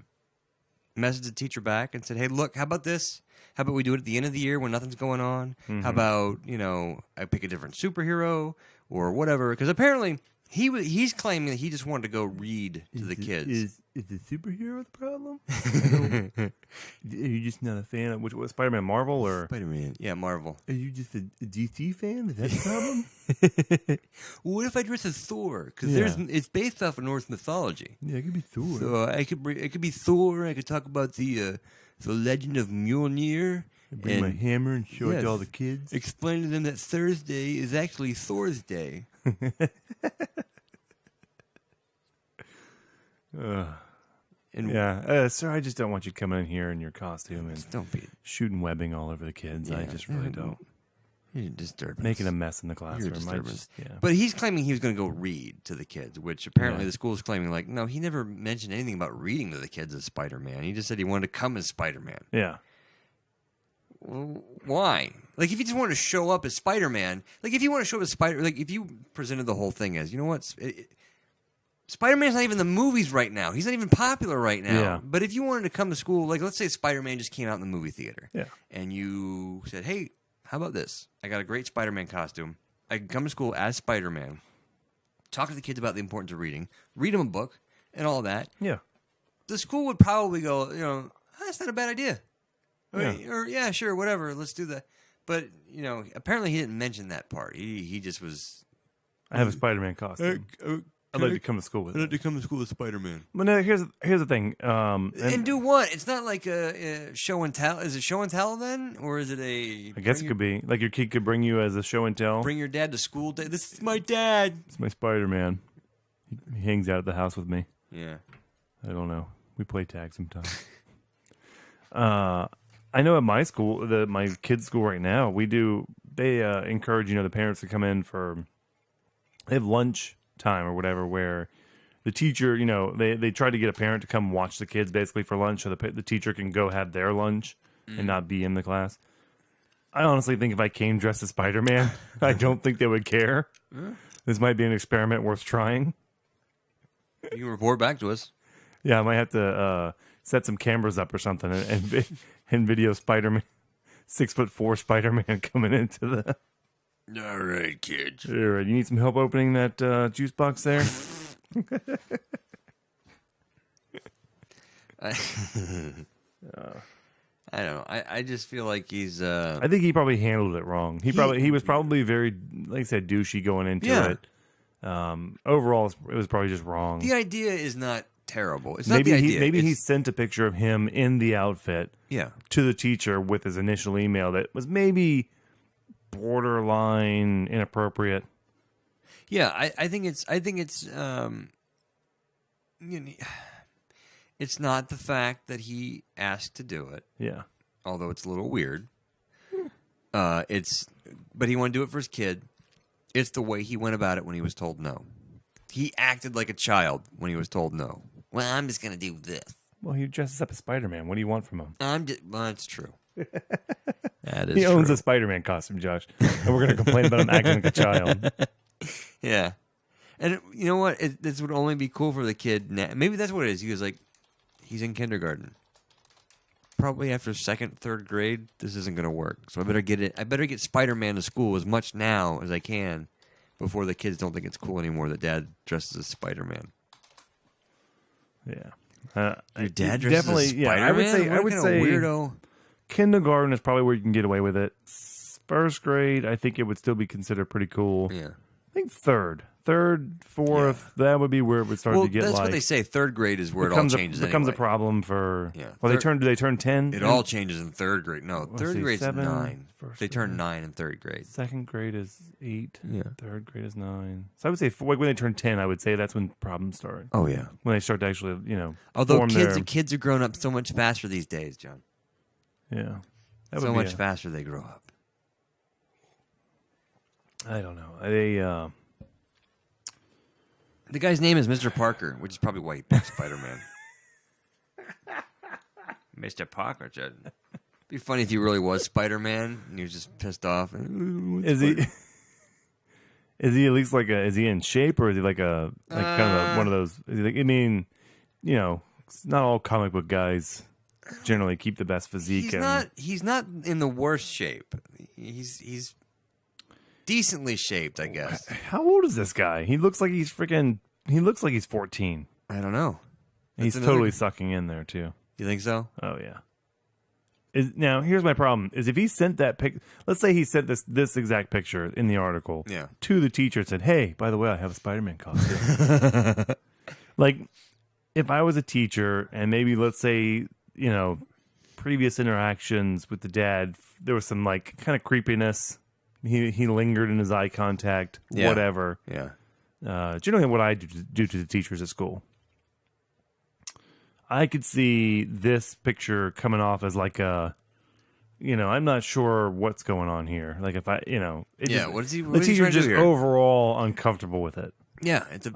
messaged the teacher back and said, "Hey, look, how about this? How about we do it at the end of the year when nothing's going on? How about, I pick a different superhero or whatever?" Because apparently he's claiming that he just wanted to go read to the kids. Is the superhero the problem? Are you just not a fan of what Spider-Man, Marvel, or Spider-Man. Yeah, Marvel. are you just a DC fan? Is that the problem? What if I dress as Thor? Because Yeah. it's based off of Norse mythology. Yeah, it could be Thor. So I could be Thor. I could talk about the legend of Mjolnir. Bring my hammer and show it Yes. to all the kids. Explain to them that Thursday is actually Thor's day. And Yeah, sir, I just don't want you coming in here in your costume and don't be shooting webbing all over the kids. I Yeah. just really don't. you're disturbing. Making a mess in the You're classroom. I disturbing. just, yeah. But he's claiming he was going to go read to the kids, which apparently Yeah. the school is claiming, like, no, he never mentioned anything about reading to the kids as Spider-Man. He just said he wanted to come as Spider-Man. Yeah. Well, why? Like, if you just want to show up as Spider-Man, like, if you want to show up as like, if you presented the whole thing as, you know what, Spider-Man's not even in the movies right now. He's not even popular right now. Yeah. But if you wanted to come to school, like, let's say Spider-Man just came out in the movie theater. Yeah. And you said, hey, how about this? I got a great Spider-Man costume. I can come to school as Spider-Man, talk to the kids about the importance of reading, read them a book, and all that. Yeah. The school would probably go, that's not a bad idea. Or yeah, sure, whatever, let's do that. But, apparently he didn't mention that part. He just was... I have a Spider-Man costume. I'd like to come to school with it. to come to school as Spider-Man. But no, here's the thing. And do what? It's not like a show and tell. Is it show and tell then? Or is it a... I guess it could be. Like your kid could bring you as a show and tell. Bring your dad to school day. This is my dad. It's my Spider-Man. He hangs out at the house with me. Yeah. I don't know. We play tag sometimes. I know at my school, my kids' school right now, they encourage, the parents to come in they have lunch time or whatever where the teacher, they try to get a parent to come watch the kids basically for lunch so the teacher can go have their lunch and not be in the class. I honestly think if I came dressed as Spider-Man, I don't think they would care. This might be an experiment worth trying. You can report back to us. Yeah, I might have to set some cameras up or something and video Spider-Man, 6'4" Spider-Man coming into the... All right, kids. All right, you need some help opening that juice box there? I don't know. I just feel like he's... I think he probably handled it wrong. He was probably very, like I said, douchey going into it. Overall, it was probably just wrong. The idea is not terrible. It's maybe not the idea. Maybe he sent a picture of him in the outfit to the teacher with his initial email that was maybe borderline inappropriate. Yeah, I think it's it's not the fact that he asked to do it. Yeah. Although it's a little weird. But he wanted to do it for his kid. It's the way he went about it when he was told no. He acted like a child when he was told no. Well, I'm just going to do this. Well, he dresses up as Spider-Man. What do you want from him? Well, that's true. That is He owns true. a Spider-Man costume, Josh. And we're going to complain about him acting like a child. Yeah. And you know what? This would only be cool for the kid now. Maybe that's what it is. He was like, he's in kindergarten. Probably after second, third grade, this isn't going to work. So I better get it. I better get Spider-Man to school as much now as I can before the kids don't think it's cool anymore that Dad dresses as Spider-Man. Yeah. Your dad dresses as Spider-Man? Yeah, I would say weirdo. kindergarten is probably where you can get away with it. First grade, I think it would still be considered pretty cool. Yeah. I think third, fourth, that would be where it would start to get that's like... what they say. Third grade is where it all changes becomes anyway. a problem for... Yeah. Well, do they turn 10? It all changes in third grade. No, third see, grade's 7, 9. first They turn grade. 9 in third grade. Second grade is 8. Yeah. Third grade is 9. So I would say when they turn 10, I would say that's when problems start. Oh, yeah. When they start to actually, Although form kids are growing up so much faster these days, John. Yeah. So much faster they grow up. I don't know. The guy's name is Mr. Parker, which is probably why he picked Spider-Man. Mr. Parker said, it'd be funny if he really was Spider-Man and he was just pissed off. Is he? Is he at least is he in shape, or is he kind of one of those? Is he like, I mean, it's not all comic book guys generally keep the best physique. He's not in the worst shape. He's decently shaped, I guess. How old is this guy? He looks like he's 14. I don't know. He's totally sucking in there too. You think so? Oh yeah. Now here's my problem: is if he sent that let's say he sent this exact picture in the article, to the teacher and said, "Hey, by the way, I have a Spider-Man costume." Like, if I was a teacher and maybe let's say previous interactions with the dad, there was some like kind of creepiness. He lingered in his eye contact, whatever. Yeah. Generally, what I do to the teachers at school. I could see this picture coming off as like I'm not sure what's going on here. Like if what is he? The teacher just overall uncomfortable with it. Yeah, it's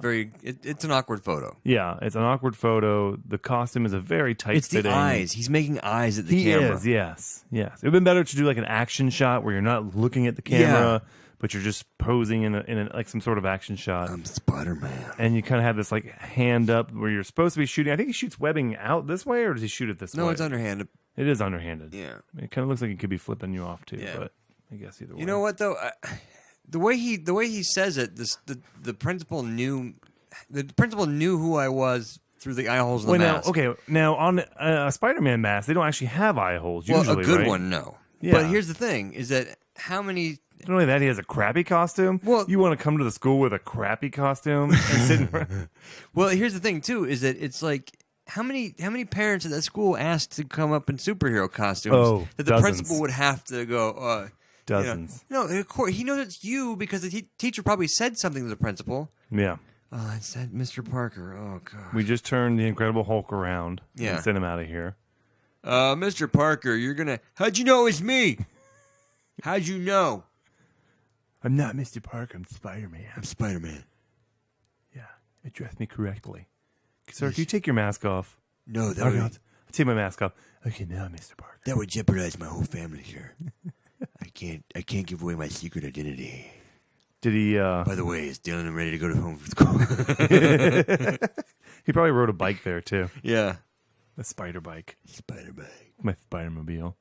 it's an awkward photo. Yeah, it's an awkward photo. The costume is a very tight It's fitting. the eyes. He's making eyes at the camera. He is, yes. It'd been better to do like an action shot where you're not looking at the camera, but you're just posing in like some sort of action shot. I'm Spider-Man. And you kind of have this like hand up where you're supposed to be shooting. I think he shoots webbing out this way, or does he shoot it this way? No, it's underhanded. It is underhanded. Yeah. It kind of looks like he could be flipping you off too, but I guess either way. You know what though? The way he says it, the principal knew who I was through the eye holes in the mask. Now on a Spider-Man mask, they don't actually have eye holes. Well, usually, a good right? one, no. Yeah. But here's the thing: is that how many? Not only that, he has a crappy costume. Well, you want to come to the school with a crappy costume and sit in front. Well, here's the thing too: is that it's like how many parents at that school asked to come up in superhero costumes that the dozens. principal would have to go. Dozens. No, of course he knows it's you because the teacher probably said something to the principal. Yeah. Oh, it's that Mr. Parker. Oh god. We just turned the Incredible Hulk around. Yeah. And sent him out of here. Mr. Parker, you're gonna. How'd you know it's me? How'd you know? I'm not Mr. Parker. I'm Spider-Man. I'm Spider-Man. Yeah. Address me correctly. Sir, can you take your mask off? No, I'll take my mask off. Okay, now, Mr. Parker. That would jeopardize my whole family here. I can't give away my secret identity. Did he? By the way, is Dylan ready to go to home from school? He probably rode a bike there too. Yeah, A spider bike. Spider bike. My Spider-Mobile.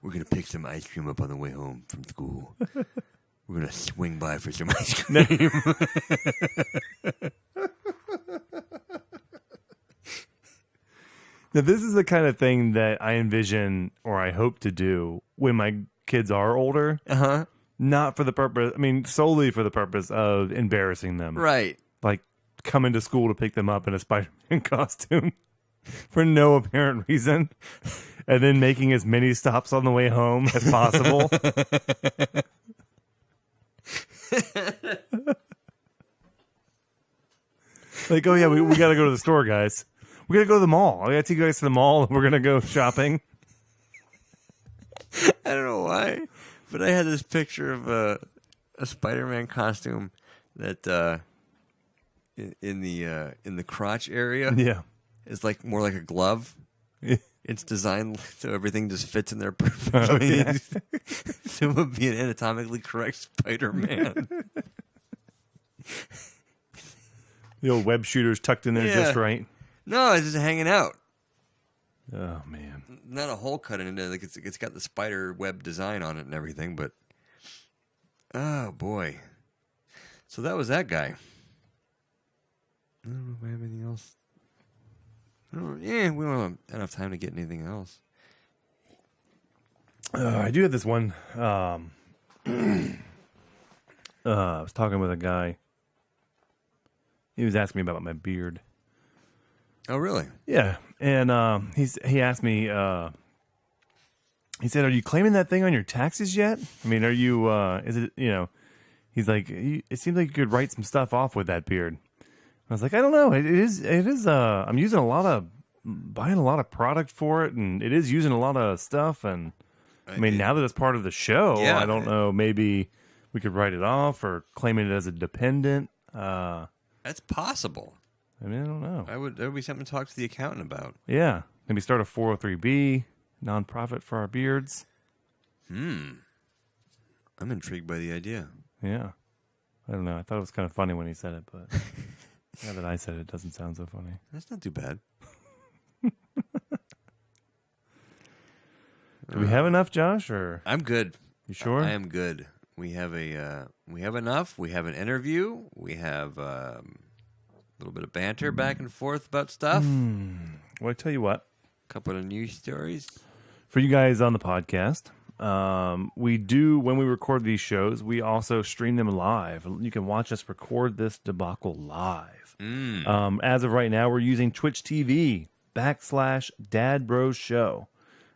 We're gonna pick some ice cream up on the way home from school. We're gonna swing by for some ice cream. Now, this is the kind of thing that I envision or I hope to do when my kids are older. Uh-huh. Not for the purpose, solely for the purpose of embarrassing them. Right. Like coming to school to pick them up in a Spider-Man costume for no apparent reason. And then making as many stops on the way home as possible. Like, oh yeah, we got to go to the store, guys. We got to go to the mall. I got to take you guys to the mall and we're going to go shopping. I don't know why, but I had this picture of a Spider-Man costume that in the crotch area, is like more like a glove. It's designed so everything just fits in there perfectly. So it would be an anatomically correct Spider-Man. The old web shooter's tucked in there just right. No, it's just hanging out. Oh man, not a hole cut in it. Like it's got the spider web design on it and everything. But oh boy, so that was that guy. I don't know if I have anything else. We don't have enough time to get anything else. I do have this one. I was talking with a guy. He was asking me about my beard. Oh, really? Yeah, and he asked me. He said, "Are you claiming that thing on your taxes yet? I mean, are you? Is it? He's like, it seems like you could write some stuff off with that beard." I was like, I don't know. It is. I'm using buying a lot of product for it, and it is using a lot of stuff. And I mean, now that it's part of the show, I don't know. Maybe we could write it off or claim it as a dependent. That's possible. I mean, I don't know. That would be something to talk to the accountant about. Yeah, maybe start a 403B nonprofit for our beards. I'm intrigued by the idea. Yeah, I don't know. I thought it was kind of funny when he said it, but Now that I said it, doesn't sound so funny. That's not too bad. Do we have enough, Josh? Or I'm good. you sure? I am good. We have we have enough. We have an interview. We have a little bit of banter back and forth about stuff. Well, I tell you what. A couple of news stories. For you guys on the podcast, we do, when we record these shows, we also stream them live. You can watch us record this debacle live. As of right now, we're using Twitch TV /Dad Bros Show.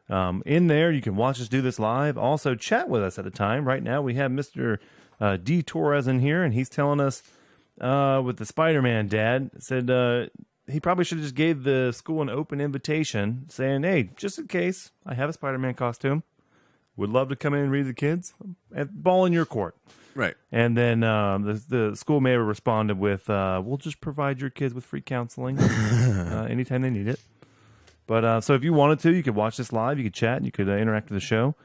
In there, you can watch us do this live. Also, chat with us at the time. Right now, we have Mr. D. Torres in here, and he's telling us with the Spider-Man dad, said he probably should have just gave the school an open invitation saying, hey, just in case, I have a Spider-Man costume. Would love to come in and read the kids. Ball in your court. Right. And then the school may have responded with, we'll just provide your kids with free counseling anytime they need it. But so if you wanted to, you could watch this live. You could chat. You could interact with the show.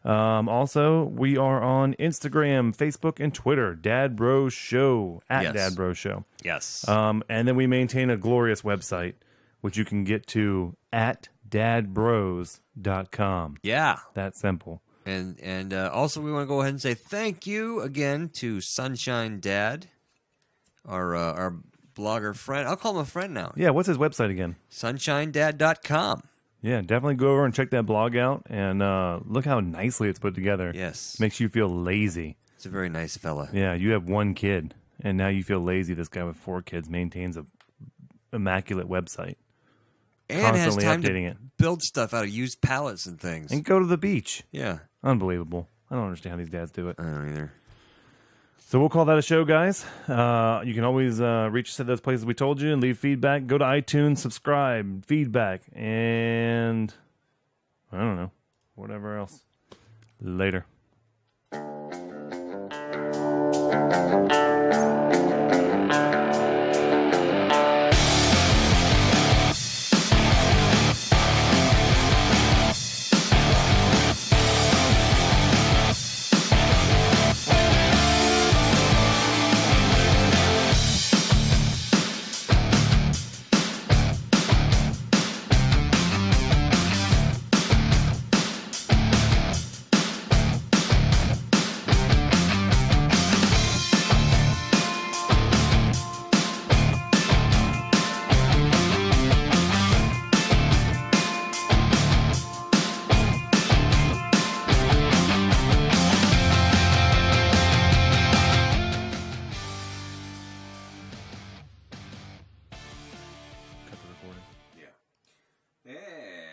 Also, we are on Instagram, Facebook, and Twitter. Dad Bros Show, Yes. Dad Bros Show. Yes. And then we maintain a glorious website, which you can get to at dadbros.com. Yeah. That simple. And also we want to go ahead and say thank you again to Sunshine Dad, our blogger friend. I'll call him a friend now. Yeah, what's his website again? SunshineDad.com. Yeah, definitely go over and check that blog out. And look how nicely it's put together. Yes. Makes you feel lazy. It's a very nice fella. Yeah, you have one kid, and now you feel lazy. This guy with 4 kids maintains a immaculate website. And has Constantly time updating to it. build stuff out of used pallets and things. And go to the beach. Yeah. Unbelievable. I don't understand how these dads do it. I don't either. So we'll call that a show, guys. You can always reach us at those places we told you and leave feedback. Go to iTunes, subscribe, feedback, and I don't know, whatever else. Later.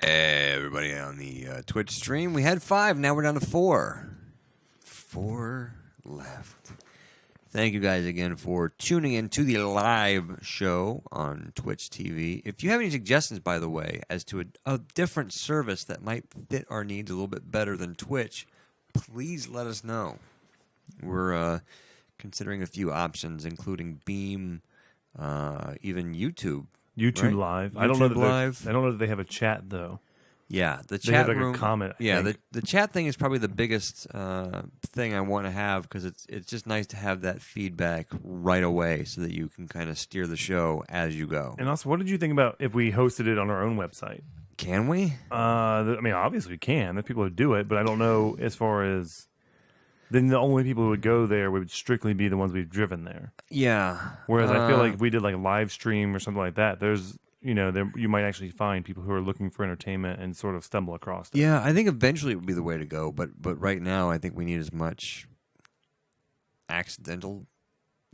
Hey, everybody on the Twitch stream. We had 5, now we're down to 4. 4 left. Thank you guys again for tuning in to the live show on Twitch TV. If you have any suggestions, by the way, as to a different service that might fit our needs a little bit better than Twitch, please let us know. We're considering a few options, including Beam, even YouTube. YouTube Right? Live. I don't know YouTube that Live. I don't know that they have a chat though. Yeah, the They chat have like room. a comment. I Yeah, think. the chat thing is probably the biggest thing I want to have because it's just nice to have that feedback right away so that you can kind of steer the show as you go. And also, what did you think about if we hosted it on our own website? Can we? I mean, obviously we can. There's people who do it, but I don't know as far as. Then the only people who would go there would strictly be the ones we've driven there. Yeah. Whereas I feel like if we did like a live stream or something like that, there's there you might actually find people who are looking for entertainment and sort of stumble across it. Yeah, I think eventually it would be the way to go, but right now I think we need as much accidental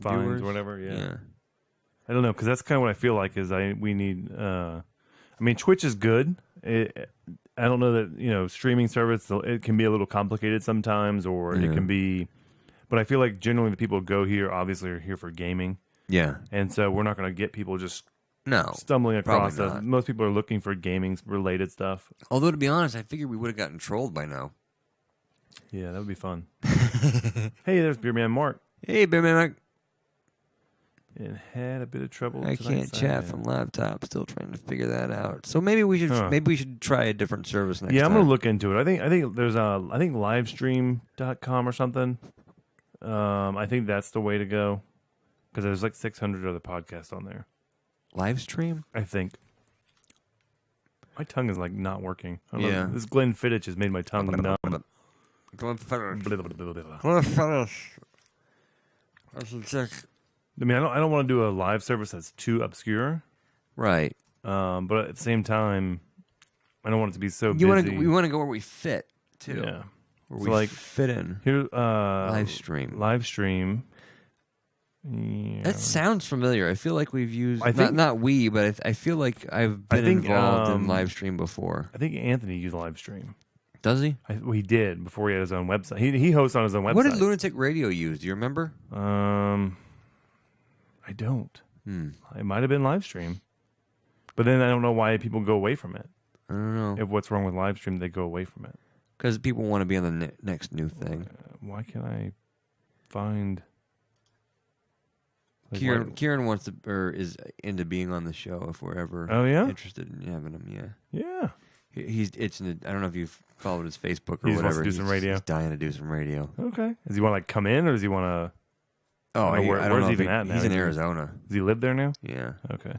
Fines viewers. or whatever. Yeah. Yeah. I don't know because that's kind of what I feel like is we need. I mean, Twitch is good. I don't know that streaming service. It can be a little complicated sometimes, or it can be. But I feel like generally the people who go here obviously are here for gaming, Yeah. and so we're not going to get people just No. stumbling across probably us. not. Most people are looking for gaming related stuff. Although to be honest, I figured we would have gotten trolled by now. Yeah, that would be fun. Hey, there's Beer Man Mark. Hey, Bear Man Mike. And had a bit of trouble. I tonight, can't chat Saturday. from laptop. Still trying to figure that out. So maybe we should try a different service next Yeah, time. I'm gonna look into it. I think there's livestream.com or something. I think that's the way to go. because there's like 600 other podcasts on there. Live stream? I think. My tongue is like not working. I don't Yeah. know. This Glenn Fittich has made my tongue numb. Glenn Fittich. Blah, blah, blah, blah, blah. Glenn Fittich. I should check. I mean, I don't want to do a live service that's too obscure. Right. But at the same time, I don't want it to be so We busy. want to go where we fit, too. Yeah. Where So, we like, fit in. Here, Live stream. Live stream. Yeah. That sounds familiar. I feel like we've used I think- not we, but I feel like I've been involved in live stream before. I think Anthony used live stream. Does he? Well, he did before he had his own website. He hosts on his own website. What did Lunatic Radio use? Do you remember? I don't. It might have been live stream, but then I don't know why people go away from it. I don't know. If what's wrong with live stream, they go away from it. Because people want to be on the next new thing. Why can't I find? Like, Kieran wants to, or is into being on the show if we're ever interested in having him. Yeah. Yeah. He's itching to, I don't know if you've followed his Facebook or He just wants whatever. to do some radio. He's dying to do some radio. Okay. Does he want to like come in, or does he want to? Oh, I don't know, I don't where's know he if even at now? He's in Arizona. Does he live there now? Yeah. Okay.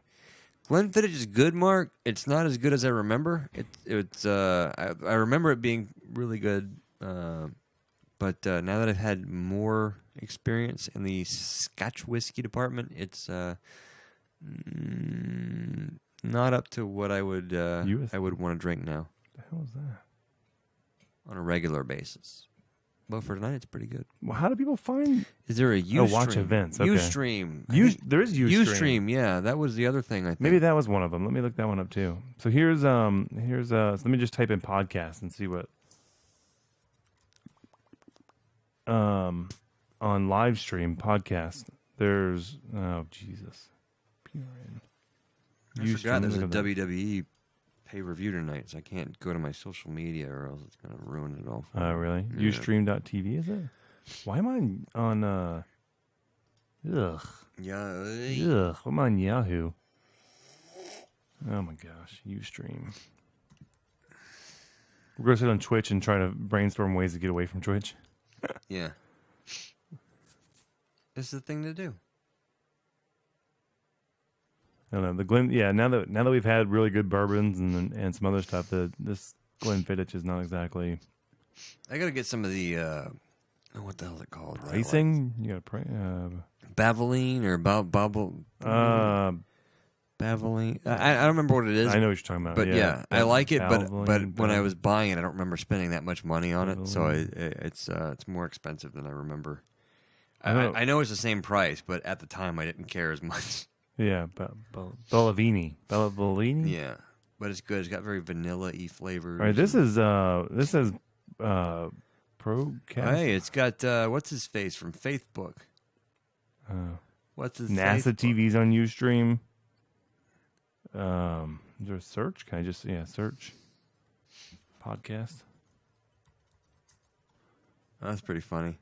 Glenn Fittich is good, Mark. It's not as good as I remember. I remember it being really good, but now that I've had more experience in the Scotch whiskey department, it's not up to what I would want to drink now. What the hell is that? On a regular basis. But for tonight, it's pretty good. Well, how do people find? Is there a Ustream? watch events. Okay. Ustream. There is Ustream. Ustream, yeah. That was the other thing, I think. Maybe that was one of them. Let me look that one up too. So here's so let me just type in podcast and see what on live stream podcast. There's Jesus. I forgot there's a WWE pay-per-view tonight, so I can't go to my social media or else it's going to ruin it all. Oh, really? Yeah. Ustream.tv, is it? Why am I on Yeah. I'm on Yahoo. Oh my gosh, Ustream. We're going to sit on Twitch and try to brainstorm ways to get away from Twitch. Yeah. It's the thing to do. I don't know. The Glen, yeah. Now that we've had really good bourbons and some other stuff, this Glen Fittich is not exactly. I got to get some of the what the hell is it called? Pricing? You got Bavaline or Baveline. I don't remember what it is. I know what you're talking about. But yeah, I like it. But Bavaline, when I was buying it, I don't remember spending that much money on it. So it's more expensive than I remember. I know it's the same price, but at the time I didn't care as much. Yeah, Bellavini. Yeah, but it's good. It's got very vanilla-y flavors. All right, this is Procast. Hey, it's got what's his face from Faithbook. What's his NASA Faithbook? TV's on Ustream. Is there a search? Can I just search podcast? Oh, that's pretty funny.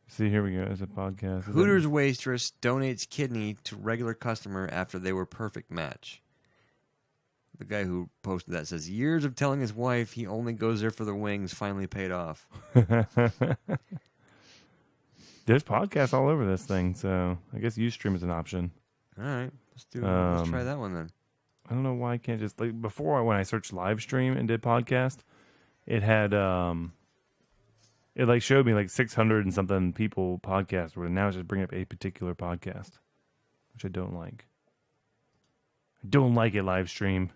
See, here we go. It's a podcast. Hooters waitress donates kidney to regular customer after they were perfect match. The guy who posted that says, years of telling his wife he only goes there for the wings finally paid off. There's podcasts all over this thing, so I guess Ustream is an option. All right, let's try that one then. I don't know why I can't just like before when I searched live stream and did podcast, it had it like showed me like 600 and something people podcast, where now it's just bringing up a particular podcast, which I don't like. I don't like it, live stream.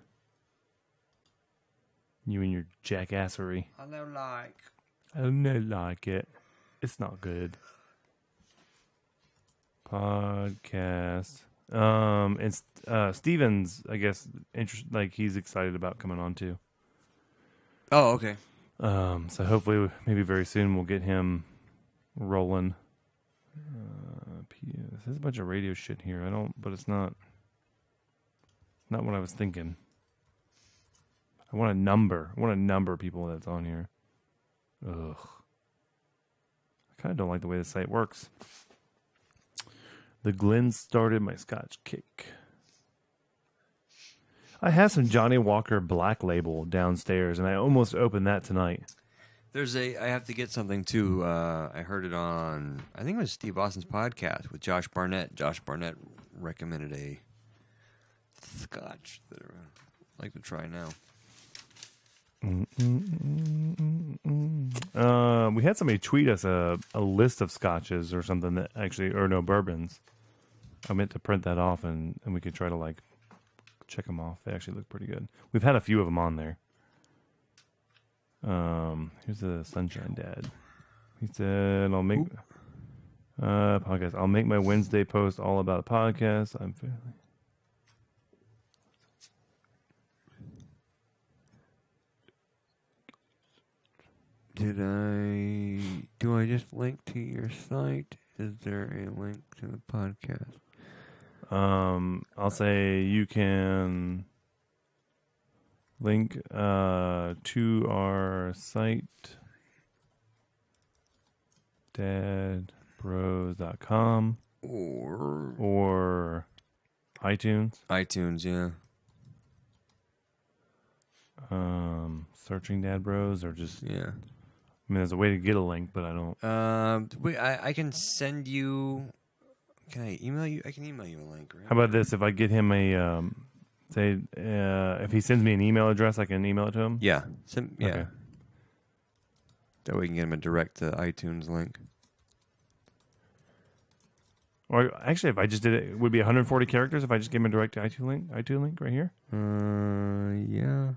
You and your jackassery. I don't like it. It's not good. Podcast. It's Steven's, I guess, like he's excited about coming on too. Oh, okay. So hopefully, maybe very soon we'll get him rolling. There's a bunch of radio shit here. But it's not what I was thinking. I want a number. I want a number of people that's on here. Ugh. I kind of don't like the way the site works. The Glen started my Scotch kick. I have some Johnny Walker Black Label downstairs, and I almost opened that tonight. I have to get something too. I heard it on, I think it was Steve Austin's podcast with Josh Barnett. Josh Barnett recommended a scotch that I'd like to try now. We had somebody tweet us a list of scotches or something that actually, or no, bourbons. I meant to print that off and we could try to like check them off. They actually look pretty good. We've had a few of them on there. Here's the Sunshine Dad. He said, "I'll make podcast. I'll make my Wednesday post all about the podcast. I'm fairly." Do I just link to your site? Is there a link to the podcast? I'll say you can link to our site, dadbros.com or iTunes. iTunes, yeah. Searching Dad Bros or just Yeah. I mean, there's a way to get a link, but I don't. Wait, I can send you. Can I email you? I can email you a link, right? How about this? If I get him a say, if he sends me an email address, I can email it to him. Yeah. Yeah. Okay. That way we can get him a direct iTunes link. Or actually, if I just did it, it would be 140 characters. If I just gave him a direct iTunes link right here, Yeah.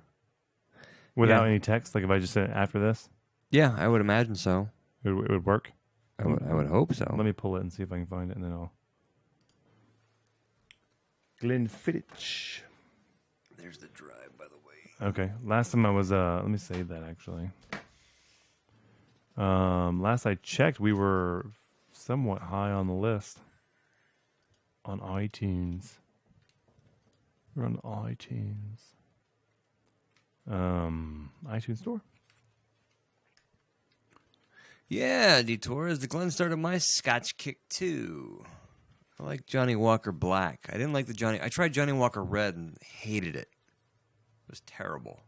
without Yeah. any text. Like if I just sent it after this, Yeah, I would imagine so. it would work. I would hope so. Let me pull it and see if I can find it, and then I'll. Glenfiddich. There's the drive, by the way. Okay. Last time I was let me save that actually. Last I checked, we were somewhat high on the list on iTunes. We're on iTunes. iTunes store. Yeah, Detour, the Glenn started my Scotch kick too. I like Johnny Walker Black. I didn't like I tried Johnny Walker Red and hated it. It was terrible.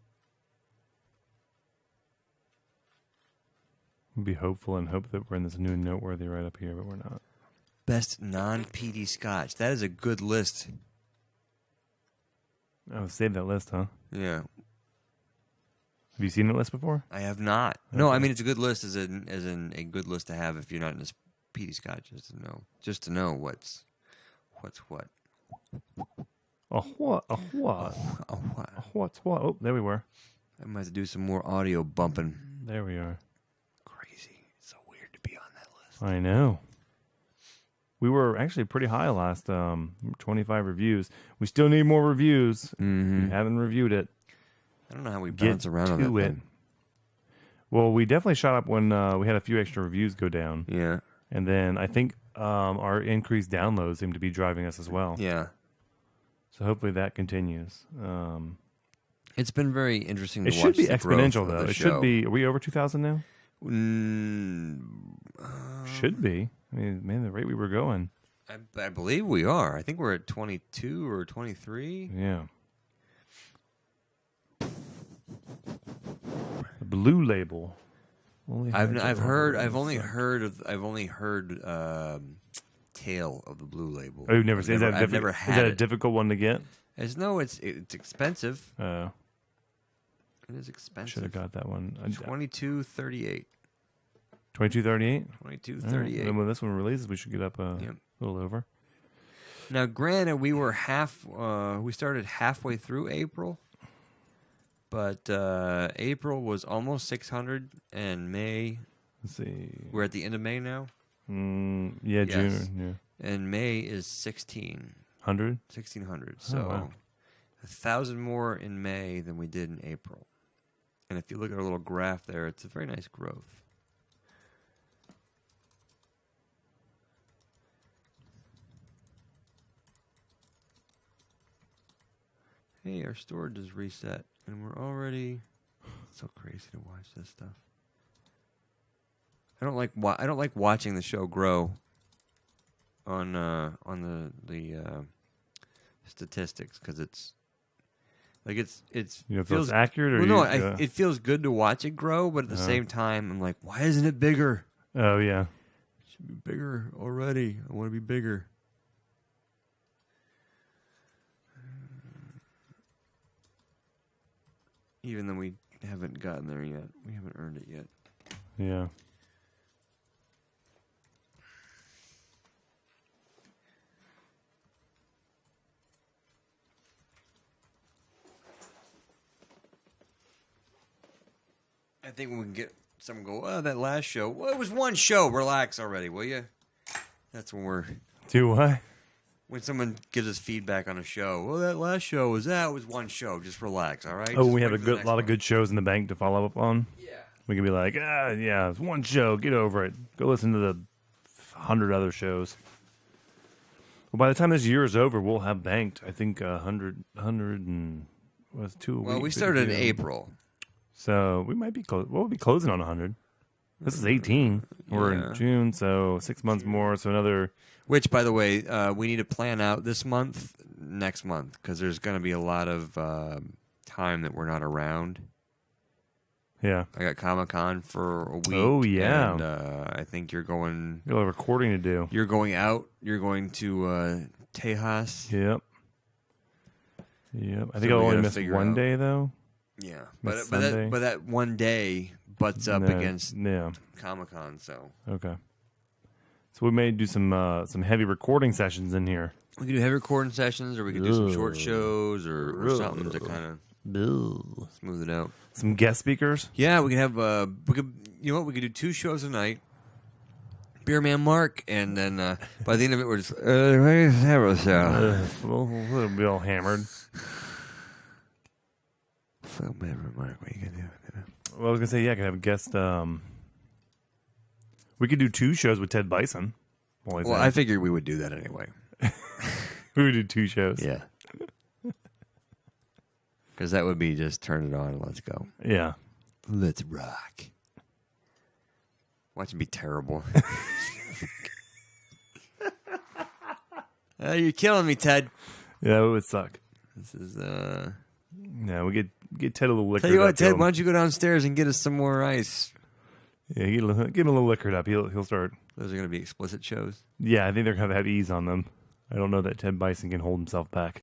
We'll be hopeful and hope that we're in this new noteworthy right up here, but we're not. Best non-peaty Scotch. That is a good list. Oh, save that list, huh? Yeah, Have you seen that list before? I have not. No, I mean it's a good list, as in a good list to have if you're not in this peaty Scotch, just to know what's what. A what? A what? Oh, what? A what's what? Oh, there we were. I might have to do some more audio bumping. There we are. Crazy. It's so weird to be on that list. I know. We were actually pretty high last 25 reviews. We still need more reviews. Mm-hmm. We haven't reviewed it. I don't know how we Get bounce around on that to it. thing. Well, we definitely shot up when we had a few extra reviews go down. Yeah. And then I think our increased downloads seem to be driving us as well. Yeah. So hopefully that continues. It's been very interesting to It watch should be the growth exponential, of though. the It show. should be. Are we over 2,000 now? Mm, Should be. I mean, man, the rate we were going. I believe we are. I think we're at 22 or 23. Yeah. The Blue Label. I've only heard Tale of the Blue Label. Oh, you've never seen? I've never Is had that a it. difficult one to get? It's expensive. It is expensive. Should have got that one. 22.38. 2238. 22.38. And when this one releases, we should get up a Yep. little over. Now, granted, we started halfway through April, but April was almost 600, and May, Let's see. we're at the end of May now, Yeah, Yes. June. Yeah, and May is 100. 1,600. So wow. 1,000 more in May than we did in April. And if you look at our little graph there, it's a very nice growth. Hey, our storage is reset, and we're already. It's so crazy to watch this stuff. I don't like watching the show grow. On the statistics, because it's Like it feels accurate, or well, no, it feels good to watch it grow, but at the same time, I'm like, why isn't it bigger? Oh yeah, It should be bigger already. I want to be bigger. Even though we haven't gotten there yet, we haven't earned it yet. yeah. I think when we can get someone go, oh, that last show. Well, it was one show. Relax already, will you? That's when we're Do what? when someone gives us feedback on a show. Well, that last show was one show. Just relax, all right? Oh, Just we have wait a for the lot next of one. good shows in the bank to follow up on. Yeah. We can be like, yeah, it's one show. Get over it. Go listen to the 100 other shows. Well, by the time this year is over, we'll have banked, I think, 100 and was 2 a week. Well, we started in 52. April. So we might be close. We'll be closing on 100. This is 18. We're Yeah. in June, so 6 months more. So another. Which, by the way, we need to plan out this month, next month, because there's going to be a lot of time that we're not around. Yeah. I got Comic-Con for a week. Oh, yeah. And I think you're going... Got a lot of recording to do. You're going out. You're going to Tejas. Yep. Yep. I So think we I'll only gotta miss figure one out- day, though. Yeah. Miss But Sunday. that one day butts up No, against Yeah. Comic-Con, so... Okay. So we may do some heavy recording sessions in here. We could do heavy recording sessions, or we could do some short shows, or something to kind of smooth it out. Some guest speakers. Yeah, we could have. You know what? We could do 2 shows a night. Beer Man Mark, and then by the end of it, we're just have a show. We'll be all hammered. So Beer Man Mark, what you gonna do? Well, I was gonna say, yeah, I could have a guest. We could do 2 shows with Ted Bison. Well, I figured we would do that anyway. we would do 2 shows. Yeah, because that would be just turn it on and let's go. Yeah. Let's rock. Watch it be terrible. You're killing me, Ted. Yeah, it would suck. This is Yeah, we get Ted a little liquored Tell you what, up. Ted, why don't you go downstairs and get us some more ice? Yeah, get him a little liquored up. He'll start. Those are going to be explicit shows. Yeah, I think they're gonna have ease on them. I don't know that Ted Bison can hold himself back.